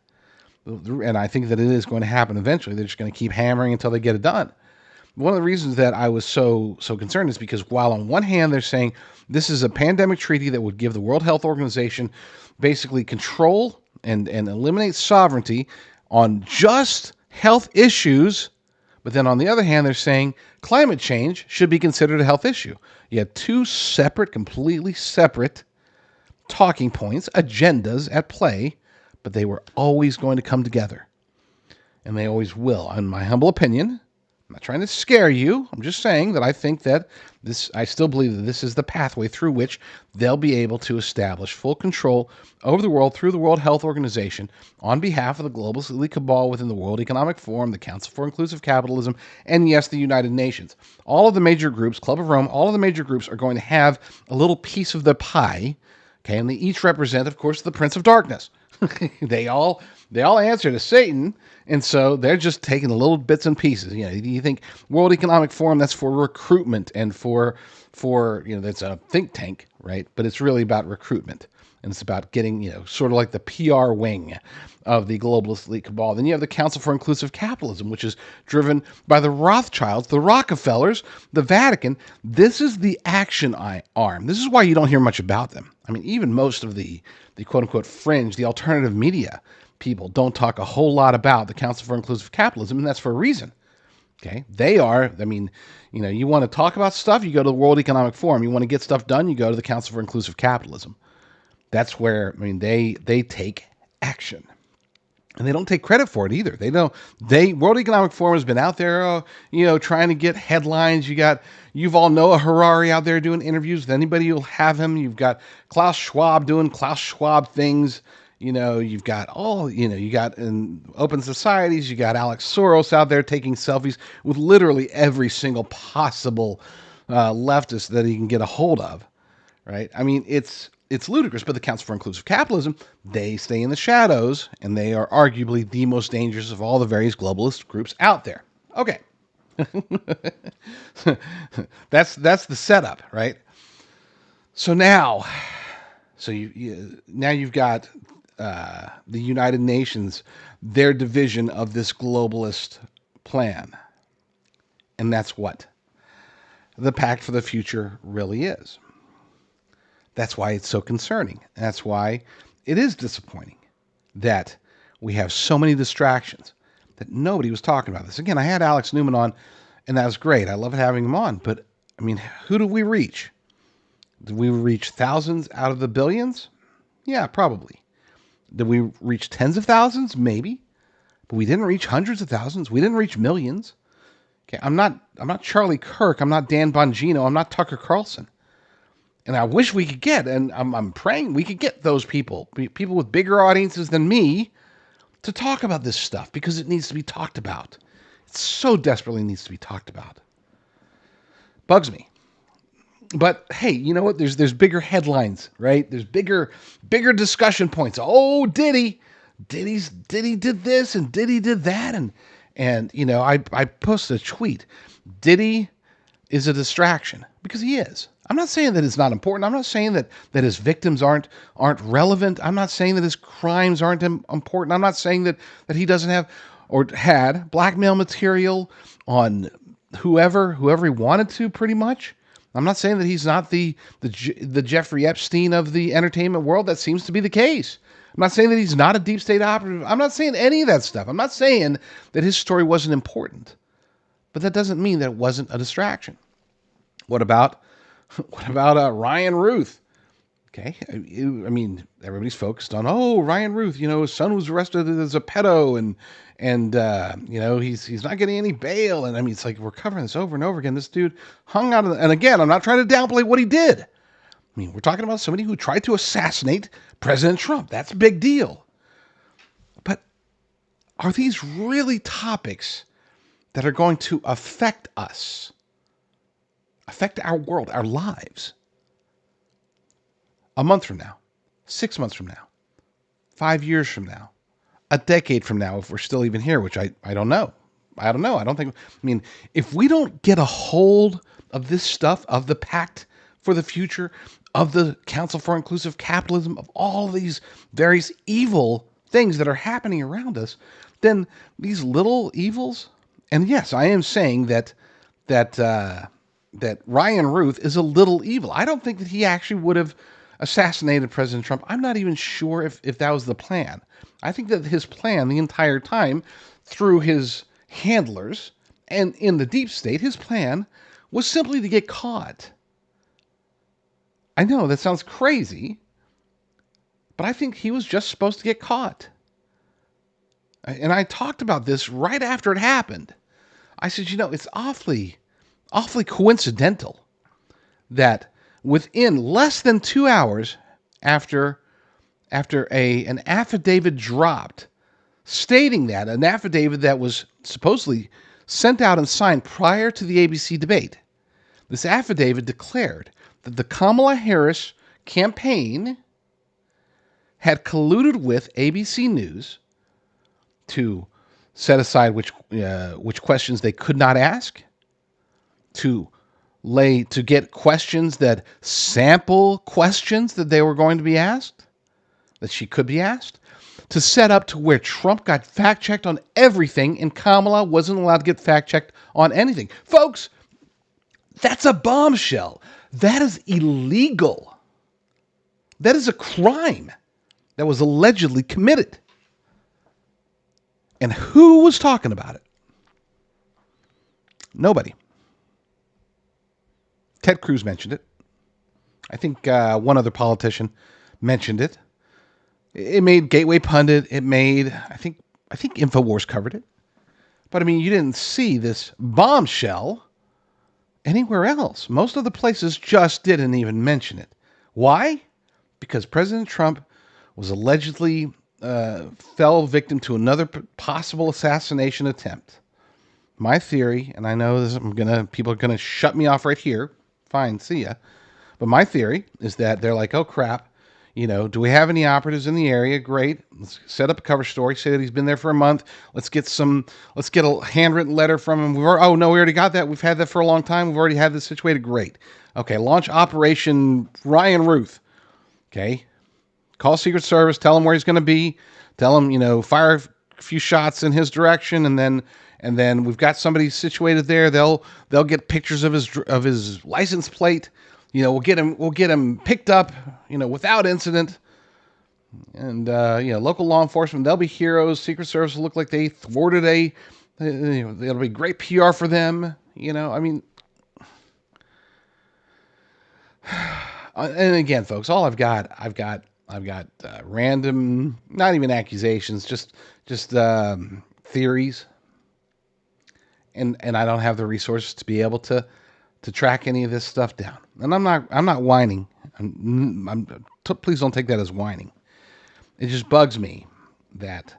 and I think that it is going to happen eventually. They're just going to keep hammering until they get it done. One of the reasons that I was so concerned is because while on one hand they're saying this is a pandemic treaty that would give the World Health Organization basically control and eliminate sovereignty on just health issues, but then on the other hand, they're saying climate change should be considered a health issue. You had two completely separate talking points, agendas at play, but they were always going to come together. And they always will. In my humble opinion, I'm not trying to scare you. I'm just saying that I think that I still believe that this is the pathway through which they'll be able to establish full control over the world through the World Health Organization on behalf of the globalist elite cabal within the World Economic Forum, the Council for Inclusive Capitalism, and yes, the United Nations. All of the major groups, Club of Rome, all of the major groups are going to have a little piece of the pie, okay, and they each represent, of course, the Prince of Darkness. They all answer to Satan, and so they're just taking the little bits and pieces. You think World Economic Forum, that's for recruitment and for that's a think tank, right? But it's really about recruitment, and it's about getting sort of like the PR wing of the globalist elite cabal. Then you have the Council for Inclusive Capitalism, which is driven by the Rothschilds, the Rockefellers, the Vatican. This is the action arm. This is why you don't hear much about them. I mean, even most of the quote-unquote fringe, the alternative media people don't talk a whole lot about the Council for Inclusive Capitalism, and that's for a reason. Okay? They are, you want to talk about stuff, you go to the World Economic Forum. You want to get stuff done, you go to the Council for Inclusive Capitalism. That's where, they take action. And they don't take credit for it either. World Economic Forum has been out there, trying to get headlines. You've all Noah Harari out there doing interviews with anybody who'll have him. You've got Klaus Schwab doing Klaus Schwab things. You've got you got in open societies, you got Alex Soros out there taking selfies with literally every single possible leftist that he can get a hold of, right? I mean, it's ludicrous, but the Council for Inclusive Capitalism, they stay in the shadows, and they are arguably the most dangerous of all the various globalist groups out there. Okay. That's the setup, right? So now you've got the United Nations, their division of this globalist plan. And that's what the Pact for the Future really is. That's why it's so concerning. That's why it is disappointing that we have so many distractions, that nobody was talking about this. Again, I had Alex Newman on, and that was great. I love having him on. But, who do we reach? Did we reach thousands out of the billions? Yeah, probably. Did we reach tens of thousands? Maybe. But we didn't reach hundreds of thousands. We didn't reach millions. Okay, I'm not Charlie Kirk. I'm not Dan Bongino. I'm not Tucker Carlson. And I wish we could get, and I'm praying we could get those people with bigger audiences than me, to talk about this stuff, because it needs to be talked about. It so desperately needs to be talked about. Bugs me. But hey, you know what? There's bigger headlines, right? There's bigger discussion points. Oh, Diddy did this and Diddy did that, and you know, I posted a tweet. Diddy is a distraction, because he is. I'm not saying that it's not important. I'm not saying that his victims aren't relevant. I'm not saying that his crimes aren't important. I'm not saying that he doesn't have or had blackmail material on whoever he wanted to, pretty much. I'm not saying that he's not the Jeffrey Epstein of the entertainment world. That seems to be the case. I'm not saying that he's not a deep state operative. I'm not saying any of that stuff. I'm not saying that his story wasn't important. But that doesn't mean that it wasn't a distraction. What about Ryan Ruth? Okay, I mean, everybody's focused on, oh, Ryan Ruth, you know, his son was arrested as a pedo, and you know, he's not getting any bail, and I mean, it's like we're covering this over and over again. This dude hung out, and again, I'm not trying to downplay what he did. I mean, we're talking about somebody who tried to assassinate President Trump. That's a big deal. But are these really topics that are going to affect us, affect our world, our lives, a month from now, 6 months from now, 5 years from now, a decade from now, if we're still even here, which I don't know. I don't know. I don't think, I mean, if we don't get a hold of this stuff, of the Pact for the Future, of the Council for Inclusive Capitalism, of all these various evil things that are happening around us, then these little evils, and yes, I am saying that Ryan Ruth is a little evil. I don't think that he actually would have assassinated President Trump. I'm not even sure if that was the plan. I think that his plan the entire time, through his handlers and in the deep state, his plan was simply to get caught. I know that sounds crazy, but I think he was just supposed to get caught. And I talked about this right after it happened. I said, you know, it's awfully coincidental that within less than 2 hours after an affidavit dropped, stating that, an affidavit that was supposedly sent out and signed prior to the ABC debate, this affidavit declared that the Kamala Harris campaign had colluded with ABC News to set aside which questions they could not ask, to get questions that sample questions that they were going to be asked, that she could be asked, to set up to where Trump got fact-checked on everything and Kamala wasn't allowed to get fact-checked on anything. Folks, that's a bombshell. That is illegal. That is a crime that was allegedly committed. And who was talking about it? Nobody. Ted Cruz mentioned it. I think one other politician mentioned it. It made Gateway Pundit. It made, I think InfoWars covered it. But I mean, you didn't see this bombshell anywhere else. Most of the places just didn't even mention it. Why? Because President Trump was allegedly fell victim to another possible assassination attempt. My theory, and I know this, people are gonna shut me off right here. Fine, see ya. But my theory is that they're like, oh crap, you know, do we have any operatives in the area? Great. Let's set up a cover story. Say that he's been there for a month. Let's get a handwritten letter from him. We already got that. We've had that for a long time. We've already had this situated. Great. Okay, launch Operation Ryan Ruth. Okay. Call Secret Service, tell him where he's going to be, tell him, you know, fire a few shots in his direction, and then we've got somebody situated there. They'll get pictures of his license plate. You know, we'll get him picked up, you know, without incident. And you know, local law enforcement, they'll be heroes. Secret Service will look like they thwarted you know, it'll be great PR for them. You know, I mean, and again, folks, all I've got random, not even accusations, just theories. and I don't have the resources to be able to track any of this stuff down. And I'm not whining. Please don't take that as whining. It just bugs me that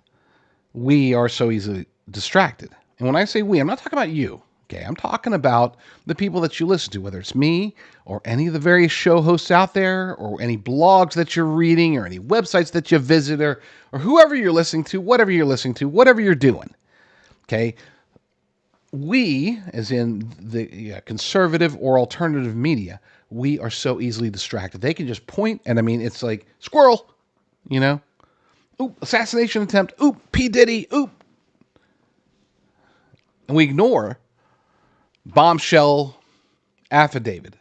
we are so easily distracted. And when I say we, I'm not talking about you. Okay, I'm talking about the people that you listen to, whether it's me or any of the various show hosts out there, or any blogs that you're reading, or any websites that you visit, or whoever you're listening to, whatever you're doing. Okay, we, as in the conservative or alternative media, we are so easily distracted. They can just point, and I mean, it's like squirrel, you know, oop, assassination attempt, oop, P. Diddy, oop. And we ignore bombshell affidavit,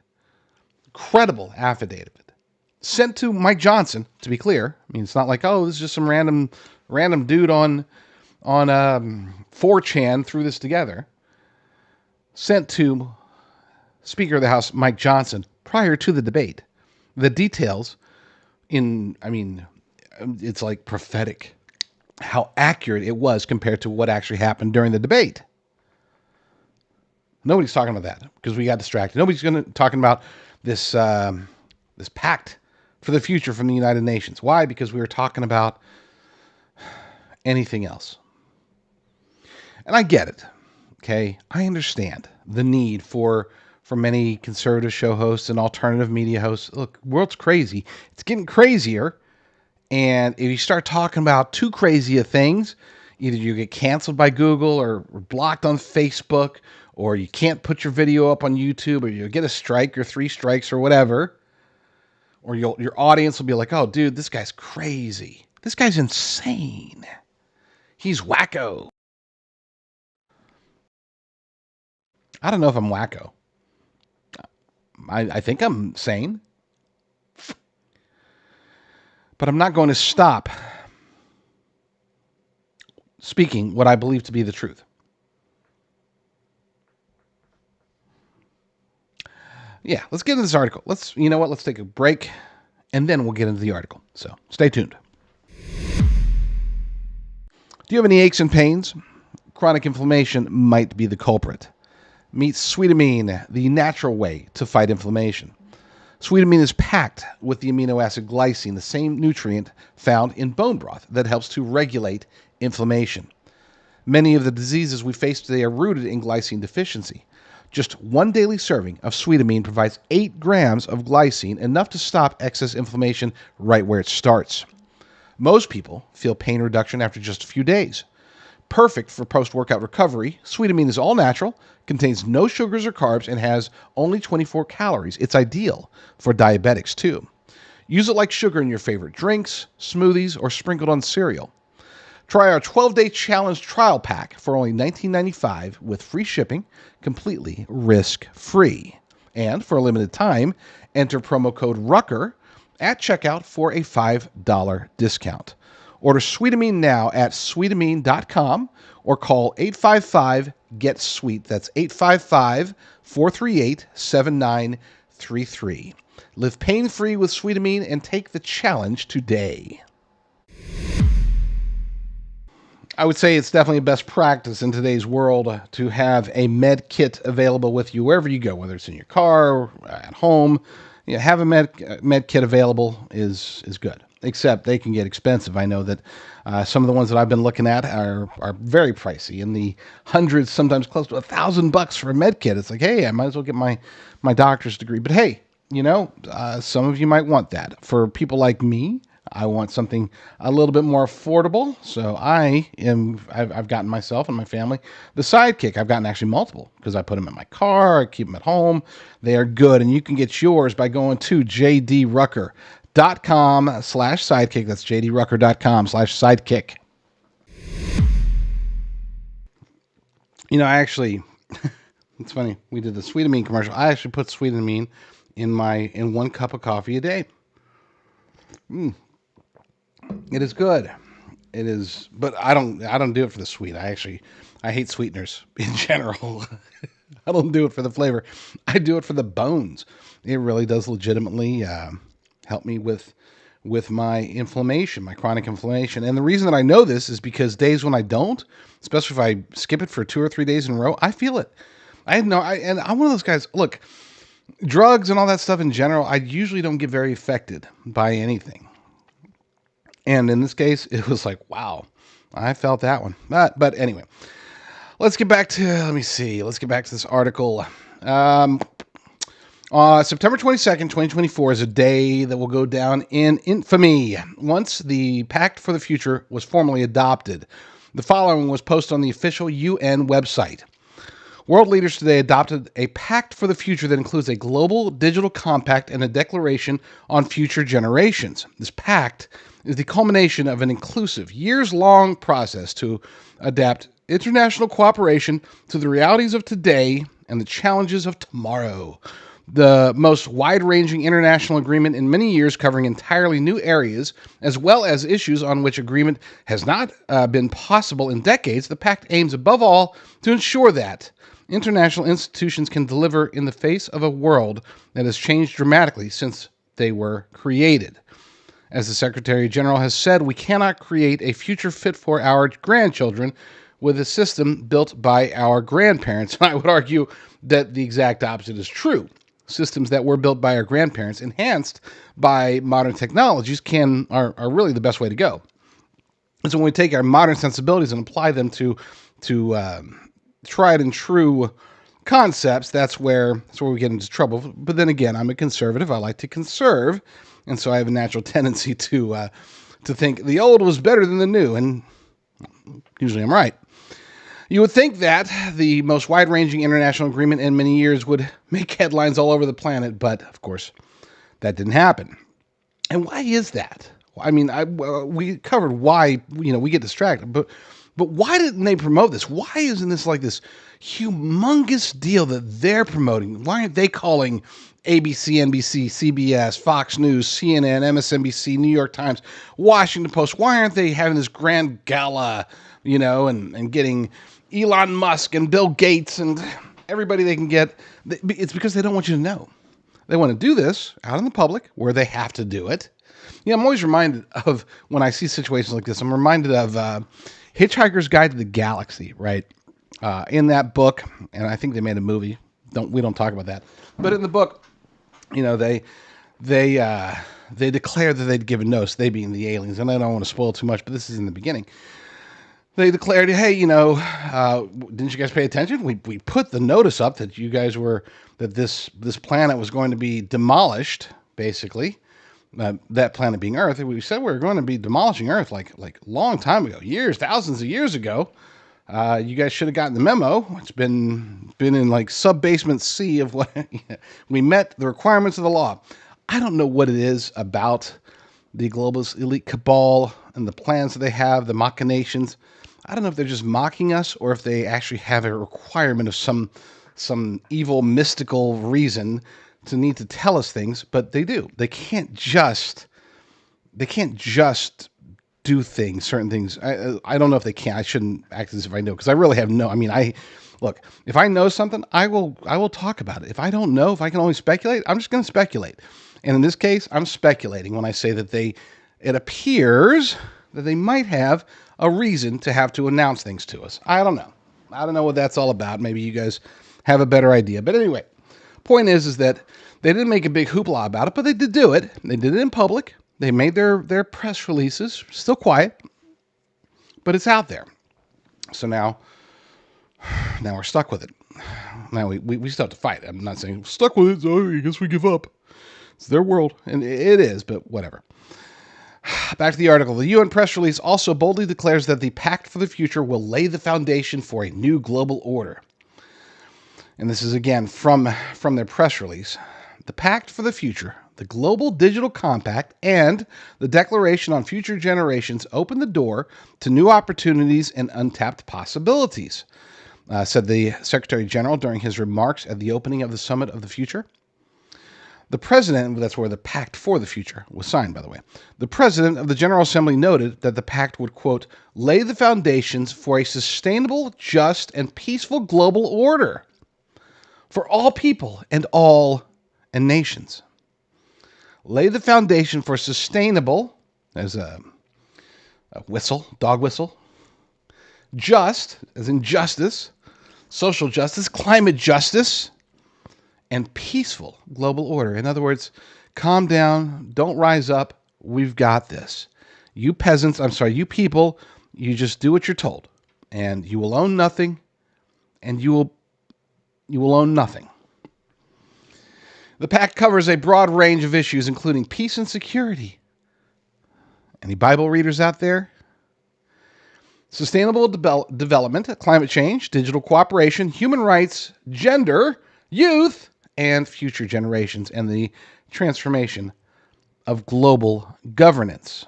credible affidavit, sent to Mike Johnson, to be clear. I mean, it's not like, oh, this is just some random dude on 4chan threw this together. Sent to Speaker of the House Mike Johnson prior to the debate. The details it's like prophetic how accurate it was compared to what actually happened during the debate. Nobody's talking about that because we got distracted. Nobody's talking about this this pact for the future from the United Nations. Why? Because we were talking about anything else. And I get it. Okay, I understand the need for many conservative show hosts and alternative media hosts. Look, world's crazy. It's getting crazier. And if you start talking about too crazy of things, either you get canceled by Google or blocked on Facebook, or you can't put your video up on YouTube, or you'll get a strike or 3 strikes or whatever. Or your audience will be like, oh, dude, this guy's crazy. This guy's insane. He's wacko. I don't know if I'm wacko. I think I'm sane. But I'm not going to stop speaking what I believe to be the truth. Yeah, let's get into this article. Let's take a break, and then we'll get into the article. So stay tuned. Do you have any aches and pains? Chronic inflammation might be the culprit. Meet Sweetamine, the natural way to fight inflammation. Sweetamine is packed with the amino acid glycine, the same nutrient found in bone broth that helps to regulate inflammation. Many of the diseases we face today are rooted in glycine deficiency. Just one daily serving of Sweetamine provides 8 grams of glycine, enough to stop excess inflammation right where it starts. Most people feel pain reduction after just a few days. Perfect for post-workout recovery, Sweetamine is all natural, contains no sugars or carbs, and has only 24 calories. It's ideal for diabetics, too. Use it like sugar in your favorite drinks, smoothies, or sprinkled on cereal. Try our 12-day challenge trial pack for only $19.95 with free shipping, completely risk-free. And for a limited time, enter promo code RUCKER at checkout for a $5 discount. Order Sweetamine now at sweetamine.com or call 855-GET-SWEET. That's 855-438-7933. Live pain-free with Sweetamine and take the challenge today. I would say it's definitely best practice in today's world to have a med kit available with you wherever you go, whether it's in your car or at home. Have a med kit available is good. Except they can get expensive. I know that some of the ones that I've been looking at are very pricey, in the hundreds, sometimes close to $1,000 for a med kit. It's like, hey, I might as well get my doctor's degree. But hey, some of you might want that. For people like me, I want something a little bit more affordable. So I've gotten myself and my family the Sidekick. I've gotten actually multiple because I put them in my car. I keep them at home. They are good. And you can get yours by going to jdrucker.com/sidekick. That's jdrucker.com/sidekick. I actually, it's funny. We did the Sweetamine commercial. I actually put Sweetamine in 1 cup of coffee a day. It is good. It is, but I don't do it for the sweet. I hate sweeteners in general. I don't do it for the flavor. I do it for the bones. It really does legitimately help me with with my inflammation, my chronic inflammation. And the reason that I know this is because days when I don't, especially if I skip it for 2 or 3 days in a row, I feel it. And I'm one of those guys. Look, drugs and all that stuff in general, I usually don't get very affected by anything. And in this case, it was like, wow, I felt that one. But anyway, let's get back to this article. September 22nd, 2024 is a day that will go down in infamy. Once the Pact for the Future was formally adopted, the following was posted on the official UN website. World leaders today adopted a pact for the future that includes a global digital compact and a declaration on future generations. This pact is the culmination of an inclusive, years-long process to adapt international cooperation to the realities of today and the challenges of tomorrow. The most wide-ranging international agreement in many years, covering entirely new areas, as well as issues on which agreement has not been possible in decades, the pact aims above all to ensure that international institutions can deliver in the face of a world that has changed dramatically since they were created. As the Secretary General has said, we cannot create a future fit for our grandchildren with a system built by our grandparents. And I would argue that the exact opposite is true. Systems that were built by our grandparents, enhanced by modern technologies, are really the best way to go. And so when we take our modern sensibilities and apply them to tried and true concepts, that's where we get into trouble. But then again, I'm a conservative. I like to conserve, and so I have a natural tendency to think the old was better than the new, and usually I'm right. You would think that the most wide-ranging international agreement in many years would make headlines all over the planet, but of course, that didn't happen. And why is that? I mean, we covered why we get distracted, but why didn't they promote this? Why isn't this like this humongous deal that they're promoting? Why aren't they calling ABC, NBC, CBS, Fox News, CNN, MSNBC, New York Times, Washington Post? Why aren't they having this grand gala, and getting Elon Musk and Bill Gates and everybody they can get? It's because they don't want you to know. They want to do this out in the public where they have to do it. I'm always reminded of, when I see situations like this, I'm reminded of Hitchhiker's Guide to the Galaxy, right? In that book, and I think they made a movie. We don't talk about that. But in the book, they declared that they'd given notice, they being the aliens, and I don't want to spoil too much, but this is in the beginning. They declared, hey, didn't you guys pay attention? We put the notice up that that this planet was going to be demolished, basically. That planet being Earth. We said we were going to be demolishing Earth like long time ago, thousands of years ago. You guys should have gotten the memo. It's been in like sub-basement C of what we met the requirements of the law. I don't know what it is about the globalist elite cabal and the plans that they have, the machinations. I don't know if they're just mocking us or if they actually have a requirement of some evil mystical reason to need to tell us things, but they do. They can't just do things, certain things. I don't know if they can. I shouldn't act as if I know, because I really have no. I mean, look. If I know something, I will talk about it. If I don't know, if I can only speculate, I'm just going to speculate. And in this case, I'm speculating when I say that it appears that they might have a reason to have to announce things to us. I don't know. I don't know what that's all about. Maybe you guys have a better idea. But anyway, point is that they didn't make a big hoopla about it, but they did do it. They did it in public. They made their press releases, still quiet, but it's out there. So now we're stuck with it. Now we still have to fight. I'm not saying stuck with it, so I guess we give up. It's their world, and it is, but whatever. Back to the article. The UN press release also boldly declares that the Pact for the Future will lay the foundation for a new global order. And this is again from their press release. The Pact for the Future, the Global Digital Compact, and the Declaration on Future Generations open the door to new opportunities and untapped possibilities, said the Secretary General during his remarks at the opening of the Summit of the Future. The president, that's where the Pact for the Future was signed, by the way. The president of the General Assembly noted that the pact would, quote, lay the foundations for a sustainable, just, and peaceful global order for all people and nations. lay the foundation for sustainable, as a whistle, dog whistle, just, as in justice, social justice, climate justice, and peaceful global order. In other words, calm down, don't rise up, we've got this. You peasants, you people, you just do what you're told, and you will own nothing, and you will own nothing. The Pact covers a broad range of issues, including peace and security. Any Bible readers out there? Sustainable development, climate change, digital cooperation, human rights, gender, youth, and future generations, and the transformation of global governance.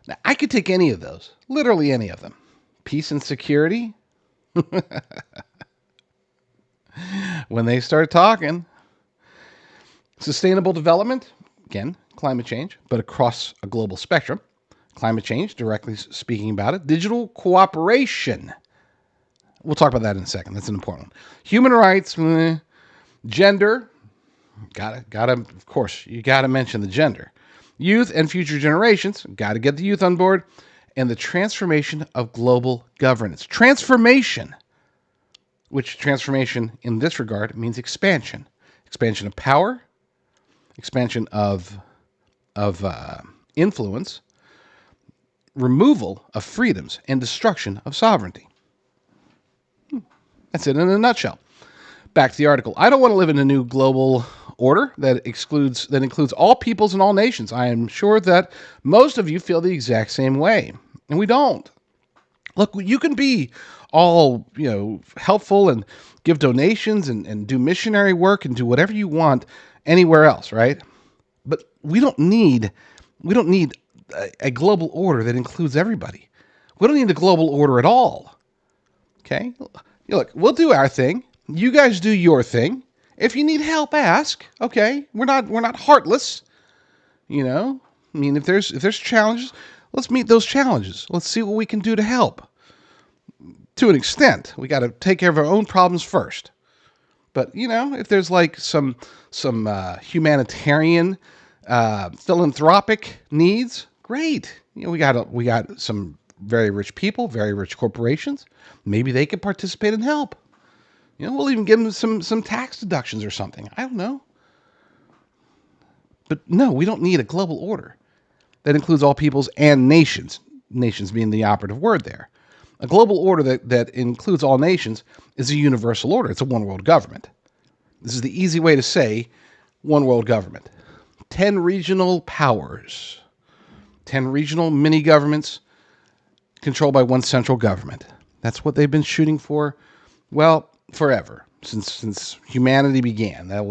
Now, I could take any of those, literally any of them. Peace and security. When they start talking. Sustainable development, again, climate change, but across a global spectrum. Climate change, directly speaking about it. Digital cooperation. We'll talk about that in a second. That's an important one. Human rights, gender. Gotta, of course, you gotta mention the gender. Youth and future generations. Gotta get the youth on board. And the transformation of global governance. Transformation. Which transformation in this regard means expansion. Expansion of power. Expansion of influence. Removal of freedoms and destruction of sovereignty. That's it in a nutshell. Back to the article. I don't want to live in a new global order that includes all peoples and all nations. I am sure that most of you feel the exact same way, and we don't. Look, you can be all, helpful and give donations and do missionary work and do whatever you want anywhere else, right? But we don't need a global order that includes everybody. We don't need a global order at all. Okay? Look, we'll do our thing. You guys do your thing. If you need help, ask. Okay? We're not heartless. If there's challenges, let's meet those challenges. Let's see what we can do to help. To an extent, we got to take care of our own problems first. But if there's like some humanitarian, philanthropic needs, great. We got some very rich people, very rich corporations. Maybe they could participate and help. We'll even give them some tax deductions or something. I don't know. But no, we don't need a global order that includes all peoples and nations. Nations being the operative word there. A global order that includes all nations is a universal order. It's a one world government. This is the easy way to say one world government. 10 regional powers. 10 regional mini-governments controlled by one central government. That's what they've been shooting for, forever, since humanity began. That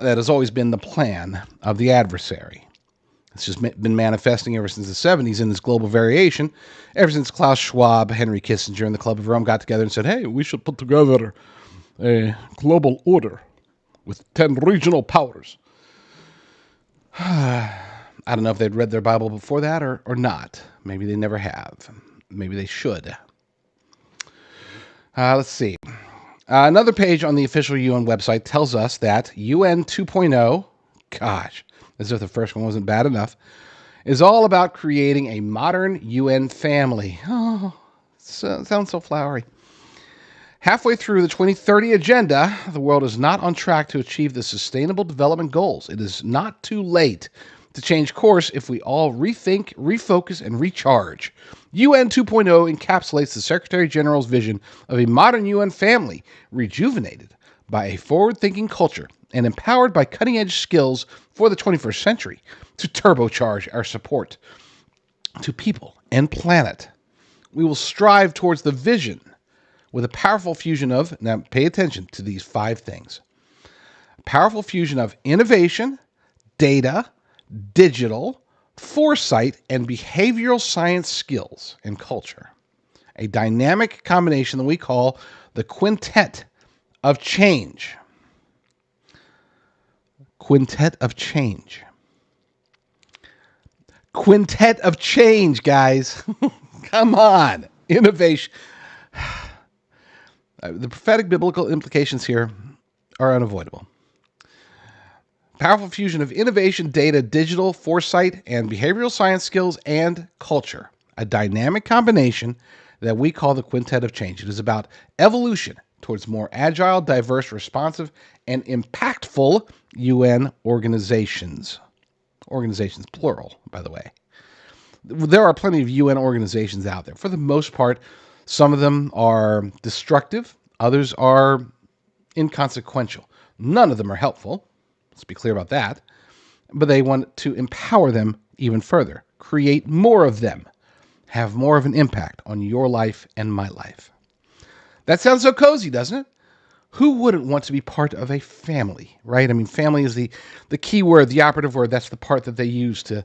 has always been the plan of the adversary. It's just been manifesting ever since the 70s in this global variation, ever since Klaus Schwab, Henry Kissinger, and the Club of Rome got together and said, hey, we should put together a global order with 10 regional powers. I don't know if they'd read their Bible before that or not. Maybe they never have. Maybe they should. Let's see. Another page on the official UN website tells us that UN 2.0, gosh, as if the first one wasn't bad enough, is all about creating a modern UN family. Oh, sounds so flowery. Halfway through the 2030 agenda, the world is not on track to achieve the Sustainable Development Goals. It is not too late to change course if we all rethink, refocus, and recharge. UN 2.0 encapsulates the Secretary General's vision of a modern UN family, rejuvenated by a forward-thinking culture and empowered by cutting-edge skills for the 21st century to turbocharge our support to people and planet. We will strive towards the vision with a powerful fusion of, now pay attention to these 5 things, a powerful fusion of innovation, data, digital, foresight, and behavioral science skills and culture. A dynamic combination that we call the Quintet of Change. Quintet of Change. Quintet of Change, guys. Come on. Innovation. The prophetic biblical implications here are unavoidable. Powerful fusion of innovation, data, digital, foresight, and behavioral science skills and culture. A dynamic combination that we call the quintet of change. It is about evolution towards more agile, diverse, responsive, and impactful UN organizations. Organizations, plural, by the way. There are plenty of UN organizations out there. For the most part, some of them are destructive, others are inconsequential. None of them are helpful. Let's be clear about that. But they want to empower them even further, create more of them, have more of an impact on your life and my life. That sounds so cozy, doesn't it? Who wouldn't want to be part of a family, right? I mean, family is the key word, the operative word. That's the part that they use to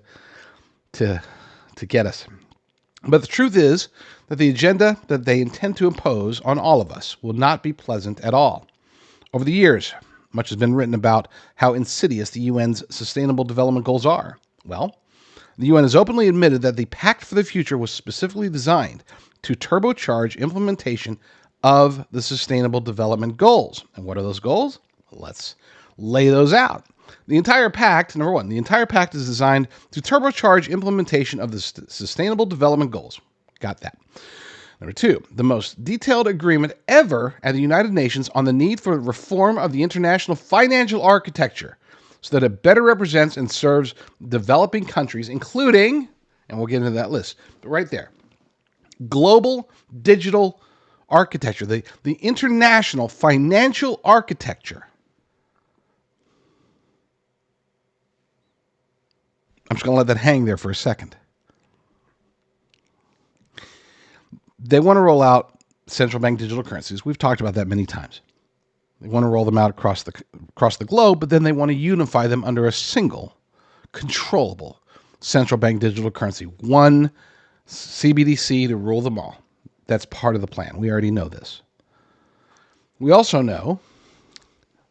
get us. But the truth is that the agenda that they intend to impose on all of us will not be pleasant at all. Over the years, much has been written about how insidious the UN's Sustainable Development Goals are. Well, the UN has openly admitted that the Pact for the Future was specifically designed to turbocharge implementation of the Sustainable Development Goals. And what are those goals? Let's lay those out. The entire Pact, number one, the entire Pact is designed to turbocharge implementation of the Sustainable Development Goals. Got that. Number two, the most detailed agreement ever at the United Nations on the need for reform of the international financial architecture so that it better represents and serves developing countries, including, and we'll get into that list, but right there, global digital architecture, the international financial architecture. I'm just going to let that hang there for a second. They want to roll out central bank digital currencies. We've talked about that many times. They want to roll them out across the globe, but then they want to unify them under a single, controllable central bank digital currency. One CBDC to rule them all. That's part of the plan. We already know this. We also know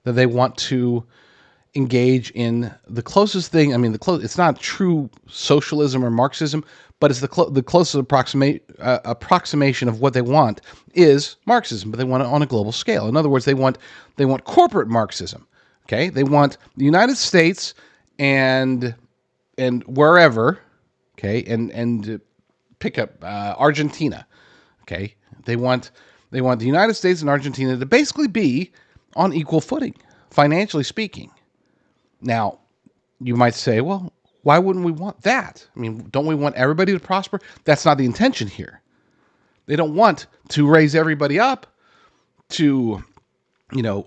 that they want to engage in the closest thing. I mean, it's not true socialism or Marxism, but it's the closest approximation of what they want is Marxism, but they want it on a global scale. In other words, they want corporate Marxism. Okay, they want the United States and wherever. Okay, and pick up Argentina. Okay, they want the United States and Argentina to basically be on equal footing, financially speaking. Now, you might say, well, why wouldn't we want that? I mean, don't we want everybody to prosper? That's not the intention here. They don't want to raise everybody up to,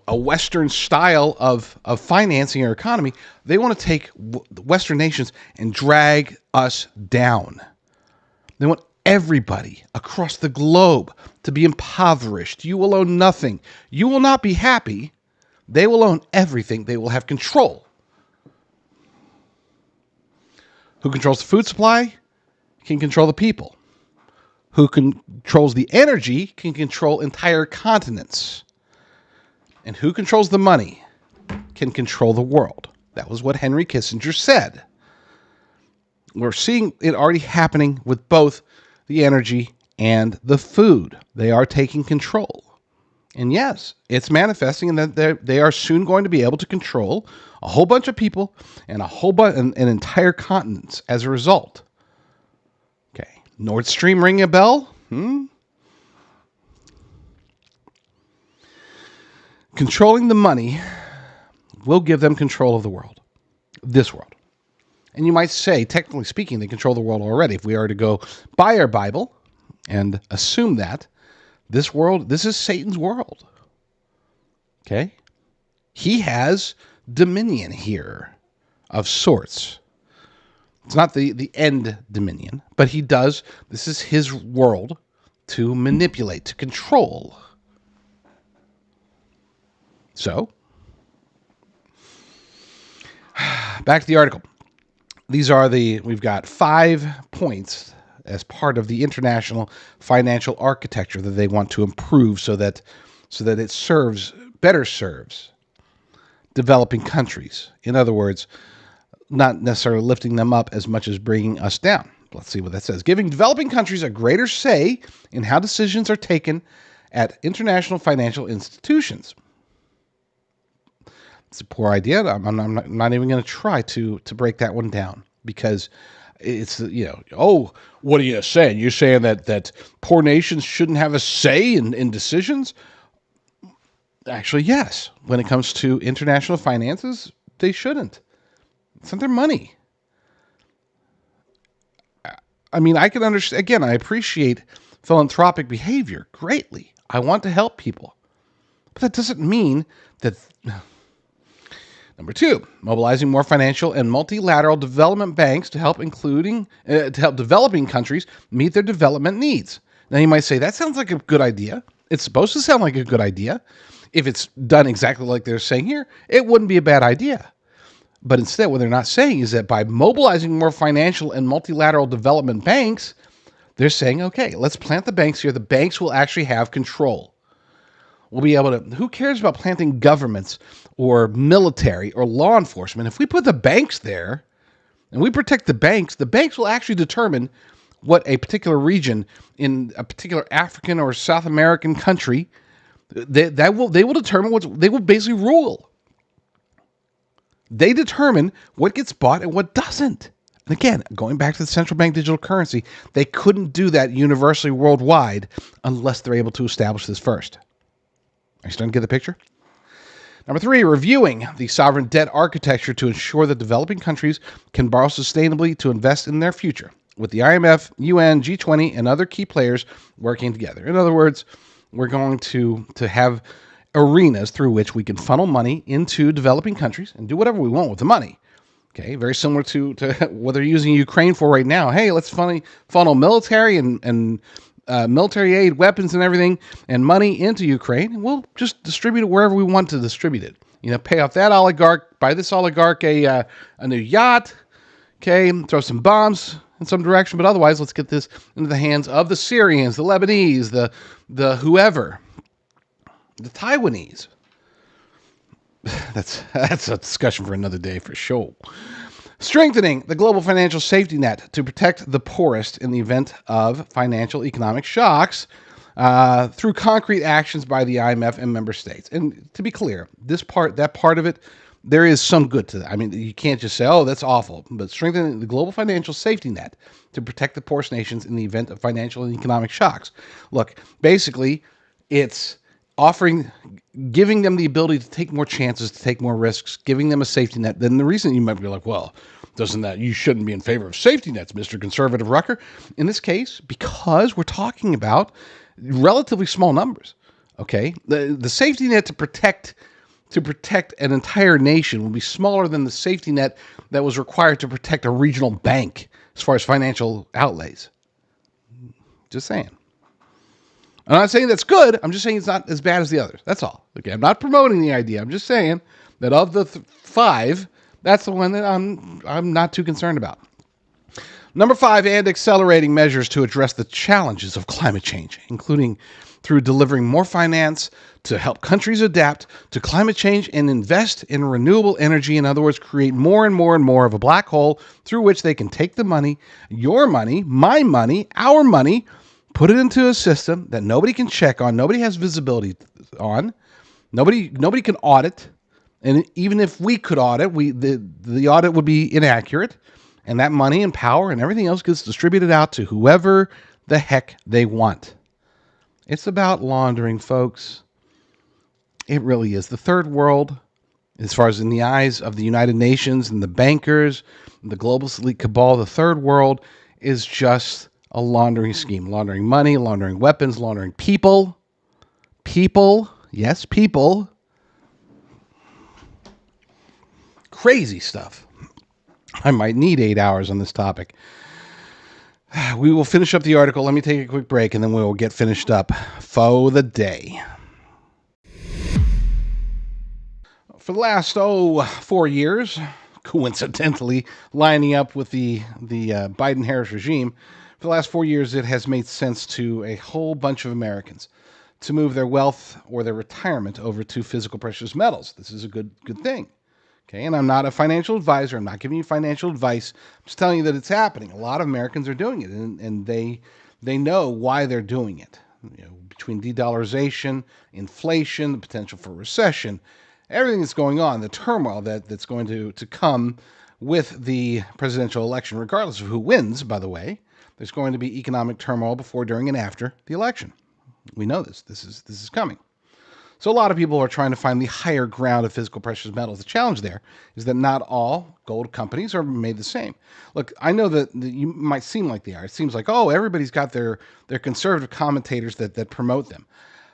a Western style of financing our economy. They want to take the Western nations and drag us down. They want everybody across the globe to be impoverished. You will own nothing. You will not be happy. They will own everything. They will have control. Who controls the food supply can control the people. Who controls the energy can control entire continents. And who controls the money can control the world. That was what Henry Kissinger said. We're seeing it already happening with both the energy and the food. They are taking control. And yes, it's manifesting in that they are soon going to be able to control a whole bunch of people and an entire continents as a result. Okay, Nord Stream ring a bell? Controlling the money will give them control of the world, this world. And you might say, technically speaking, they control the world already. If we are to go by our Bible and assume that, this is Satan's world. Okay? He has dominion here of sorts. It's not the end dominion, but he does. This is his world to manipulate, to control. So, back to the article. We've got 5 points as part of the international financial architecture that they want to improve so that it better serves developing countries. In other words, not necessarily lifting them up as much as bringing us down. Let's see what that says. Giving developing countries a greater say in how decisions are taken at international financial institutions. It's a poor idea. I'm not even going to try to break that one down, because it's, oh, what are you saying? You're saying that poor nations shouldn't have a say in decisions? Actually, yes. When it comes to international finances, they shouldn't. It's not their money. I mean, I can understand. Again, I appreciate philanthropic behavior greatly. I want to help people. But that doesn't mean that. Number two, mobilizing more financial and multilateral development banks to help developing countries meet their development needs. Now you might say, that sounds like a good idea. It's supposed to sound like a good idea. If it's done exactly like they're saying here, it wouldn't be a bad idea. But instead, what they're not saying is that by mobilizing more financial and multilateral development banks, they're saying, okay, let's plant the banks here. The banks will actually have control. We'll be able to, who cares about planting governments or military or law enforcement? If we put the banks there and we protect the banks will actually determine what a particular region in a particular African or South American country, they will determine they will basically rule. They determine what gets bought and what doesn't. And again, going back to the central bank digital currency, they couldn't do that universally worldwide unless they're able to establish this first. Are you starting to get the picture? Number three, reviewing the sovereign debt architecture to ensure that developing countries can borrow sustainably to invest in their future, with the IMF, UN, G20, and other key players working together. In other words, we're going to have arenas through which we can funnel money into developing countries and do whatever we want with the money. Okay, very similar to what they're using Ukraine for right now. Hey, let's funnel military and military aid, weapons and everything, and money into Ukraine, and we'll just distribute it wherever we want to distribute it. Pay off that oligarch, buy this oligarch a new yacht, okay, throw some bombs in some direction, but otherwise, let's get this into the hands of the Syrians, the Lebanese, the whoever, the Taiwanese. That's a discussion for another day for sure. Strengthening the global financial safety net to protect the poorest in the event of financial economic shocks through concrete actions by the IMF and member states. And to be clear, that part of it, there is some good to that. I mean, you can't just say, oh, that's awful. But strengthening the global financial safety net to protect the poorest nations in the event of financial and economic shocks. Look, basically, it's giving them the ability to take more chances, to take more risks, giving them a safety net. Then the reason you might be like, well, you shouldn't be in favor of safety nets, Mr. Conservative Rucker. In this case, because we're talking about relatively small numbers, okay? The safety net to protect an entire nation will be smaller than the safety net that was required to protect a regional bank as far as financial outlays. Just saying. I'm not saying that's good. I'm just saying it's not as bad as the others. That's all. Okay, I'm not promoting the idea. I'm just saying that of the five, that's the one that I'm not too concerned about. Number five, and accelerating measures to address the challenges of climate change, including through delivering more finance to help countries adapt to climate change and invest in renewable energy. In other words, create more and more and more of a black hole through which they can take the money, your money, my money, our money, put it into a system that nobody can check on, nobody has visibility on, nobody can audit, and even if we could audit, the audit would be inaccurate, and that money and power and everything else gets distributed out to whoever the heck they want. It's about laundering, folks. It really is. The third world, as far as in the eyes of the United Nations and the bankers, the globalist elite cabal, the third world is just a laundering scheme, laundering money, laundering weapons, laundering people. Yes, people. Crazy stuff. I might need 8 hours on this topic. We will finish up the article. Let me take a quick break, and then we will get finished up for the day. For the last 4 years, coincidentally lining up with the Biden-Harris regime, for the last 4 years, it has made sense to a whole bunch of Americans to move their wealth or their retirement over to physical precious metals. This is a good thing. Okay, and I'm not a financial advisor. I'm not giving you financial advice. I'm just telling you that it's happening. A lot of Americans are doing it, and they know why they're doing it. Between de-dollarization, inflation, the potential for recession, everything that's going on, the turmoil that's going to come with the presidential election, regardless of who wins, by the way, there's going to be economic turmoil before, during, and after the election. We know this. This is coming. So a lot of people are trying to find the higher ground of physical precious metals. The challenge there is that not all gold companies are made the same. Look, I know that you might seem like they are. It seems like, oh, everybody's got their conservative commentators that promote them.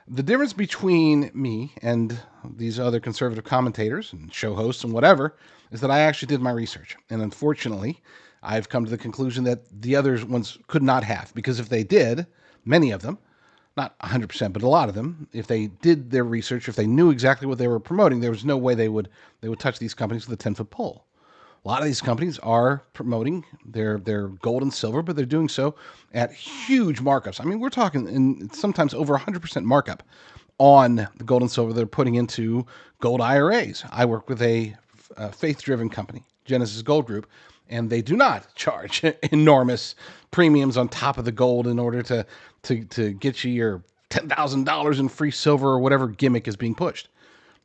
The difference between me and these other conservative commentators and show hosts and whatever is that I actually did my research. And unfortunately, I've come to the conclusion that the other ones could not have, because if they did, many of them, not 100%, but a lot of them, if they did their research, if they knew exactly what they were promoting, there was no way they would touch these companies with a 10-foot pole. A lot of these companies are promoting their gold and silver, but they're doing so at huge markups. I mean, we're talking in sometimes over 100% markup on the gold and silver they're putting into gold IRAs. I work with a faith-driven company, Genesis Gold Group, and they do not charge enormous premiums on top of the gold in order to get you your $10,000 in free silver or whatever gimmick is being pushed.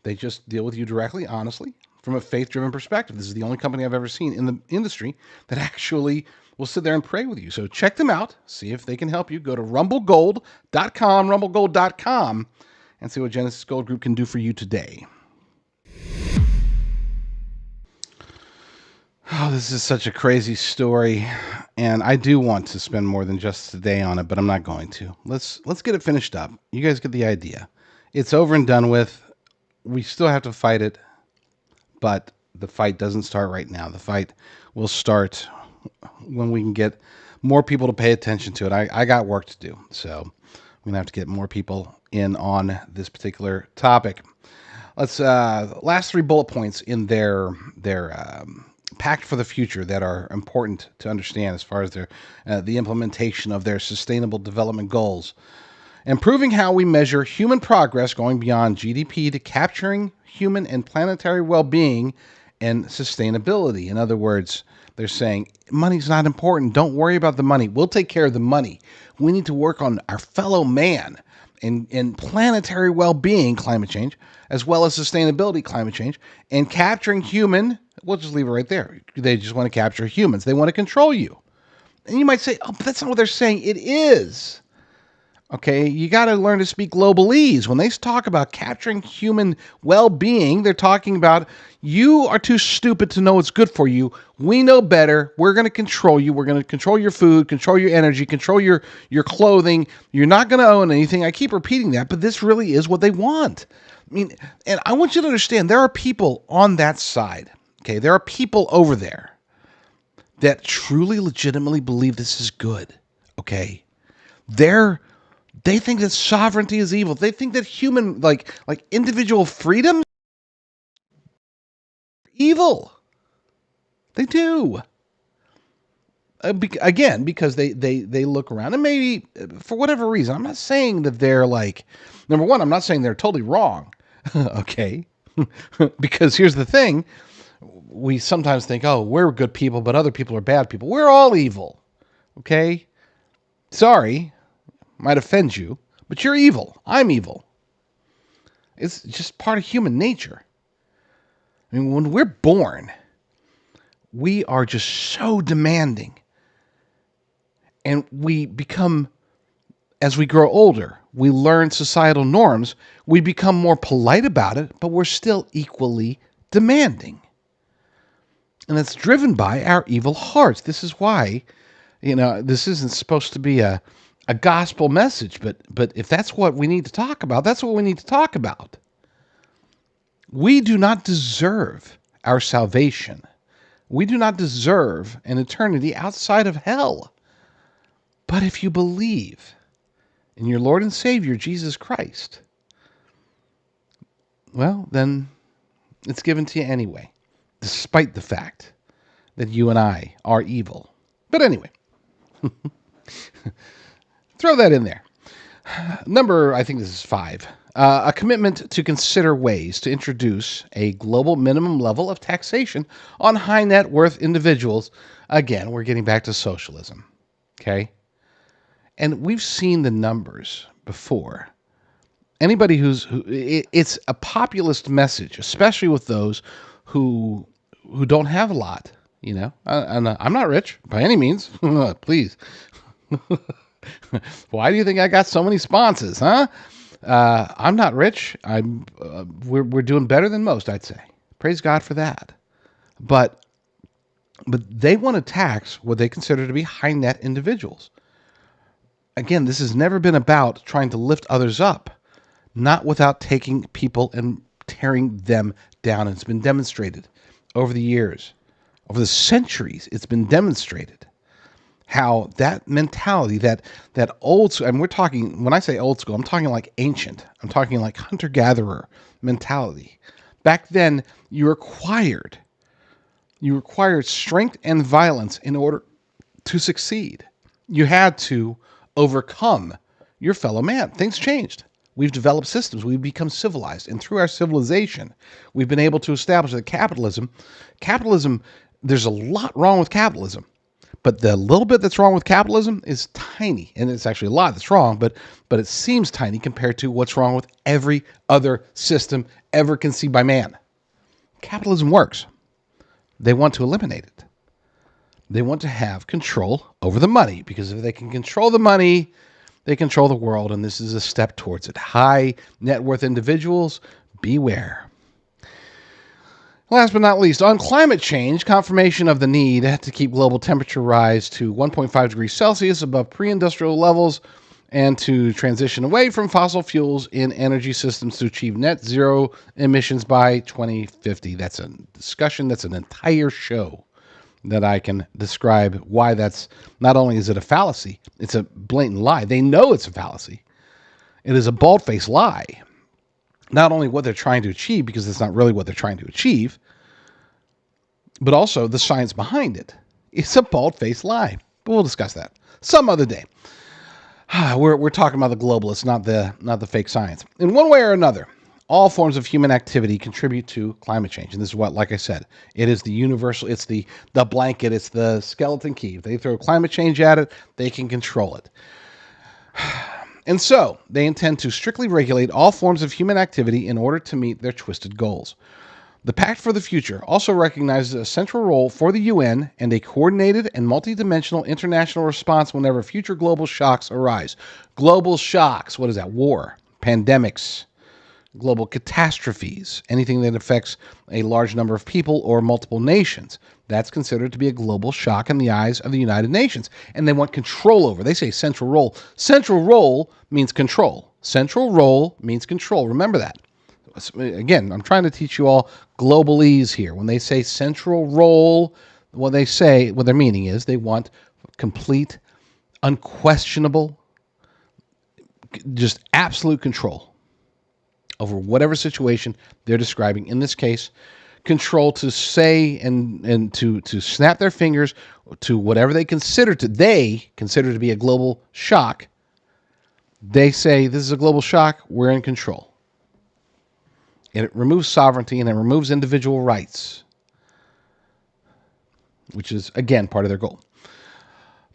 They just deal with you directly, honestly, from a faith-driven perspective. This is the only company I've ever seen in the industry that actually will sit there and pray with you. So check them out. See if they can help you. Go to rumblegold.com, and see what Genesis Gold Group can do for you today. Oh, this is such a crazy story, and I do want to spend more than just today on it, but I'm not going to. Let's get it finished up. You guys get the idea. It's over and done with. We still have to fight it, but the fight doesn't start right now. The fight will start when we can get more people to pay attention to it. I got work to do, so I'm going to have to get more people in on this particular topic. Let's last 3 bullet points in their Pact for the future that are important to understand as far as their the implementation of their sustainable development goals. Improving how we measure human progress, going beyond GDP to capturing human and planetary well-being and sustainability. In other words, they're saying money's not important. Don't worry about the money. We'll take care of the money. We need to work on our fellow man and planetary well-being, climate change, as well as sustainability, climate change, and capturing human. We'll just leave it right there. They just want to capture humans. They want to control you. And you might say, oh, but that's not what they're saying. It is. Okay, you got to learn to speak globalese. When they talk about capturing human well-being, they're talking about you are too stupid to know what's good for you. We know better. We're going to control you. We're going to control your food, control your energy, control your clothing. You're not going to own anything. I keep repeating that, but this really is what they want. I mean, and I want you to understand there are people on that side. Okay, there are people over there that truly, legitimately believe this is good. Okay, they think that sovereignty is evil. They think that human, like individual freedom, evil. They do. Again, because they look around and maybe for whatever reason. I'm not saying that they're like, number one, I'm not saying they're totally wrong. Okay, because here's the thing. We sometimes think, oh, we're good people, but other people are bad people. We're all evil. Okay? Sorry. Might offend you, but you're evil. I'm evil. It's just part of human nature. I mean, when we're born, we are just so demanding. And we become, as we grow older, we learn societal norms. We become more polite about it, but we're still equally demanding. And it's driven by our evil hearts. This is why, this isn't supposed to be a gospel message, but if that's what we need to talk about, that's what we need to talk about. We do not deserve our salvation. We do not deserve an eternity outside of hell. But if you believe in your Lord and Savior, Jesus Christ, well, then it's given to you anyway, despite the fact that you and I are evil. But anyway, throw that in there. Number, I think this is 5. A commitment to consider ways to introduce a global minimum level of taxation on high net worth individuals. Again, we're getting back to socialism. Okay? And we've seen the numbers before. Anybody it's a populist message, especially with those who don't have a lot. And I'm not rich by any means. Please. Why do you think I got so many sponsors, huh? I'm not rich. We're doing better than most, I'd say. Praise God for that. But they want to tax what they consider to be high net individuals. Again, this has never been about trying to lift others up, not without taking people and tearing them down. It's been demonstrated over the years, over the centuries. It's been demonstrated how that mentality, that old school, and we're talking, when I say old school, I'm talking like ancient. I'm talking like hunter-gatherer mentality. Back then, you required strength and violence in order to succeed. You had to overcome your fellow man. Things changed. We've developed systems. We've become civilized. And through our civilization, we've been able to establish that capitalism, there's a lot wrong with capitalism. But the little bit that's wrong with capitalism is tiny. And it's actually a lot that's wrong, but it seems tiny compared to what's wrong with every other system ever conceived by man. Capitalism works. They want to eliminate it. They want to have control over the money, because if they can control the money, they control the world, and this is a step towards it. High net worth individuals, beware. Last but not least, on climate change, confirmation of the need to keep global temperature rise to 1.5 degrees Celsius above pre-industrial levels and to transition away from fossil fuels in energy systems to achieve net zero emissions by 2050. That's a discussion, that's an entire show that I can describe why that's, not only is it a fallacy, it's a blatant lie. They know it's a fallacy. It is a bald-faced lie. Not only what they're trying to achieve, because it's not really what they're trying to achieve, but also the science behind it. It's a bald-faced lie. But we'll discuss that some other day. We're talking about the globalists, not the fake science. In one way or another, all forms of human activity contribute to climate change. And this is what, like I said, it is the universal, it's the blanket, it's the skeleton key. If they throw climate change at it, they can control it. And so, they intend to strictly regulate all forms of human activity in order to meet their twisted goals. The Pact for the Future also recognizes a central role for the UN and a coordinated and multidimensional international response whenever future global shocks arise. Global shocks, what is that? War, pandemics, global catastrophes, anything that affects a large number of people or multiple nations. That's considered to be a global shock in the eyes of the United Nations. And they want control over. They say central role. Central role means control. Central role means control. Remember that. Again, I'm trying to teach you all globalese here. When they say central role, what their meaning is, they want complete, unquestionable, just absolute control over whatever situation they're describing. In this case, control to say and to snap their fingers to whatever they consider to be a global shock. They say, this is a global shock, we're in control. And it removes sovereignty and it removes individual rights, which is, again, part of their goal.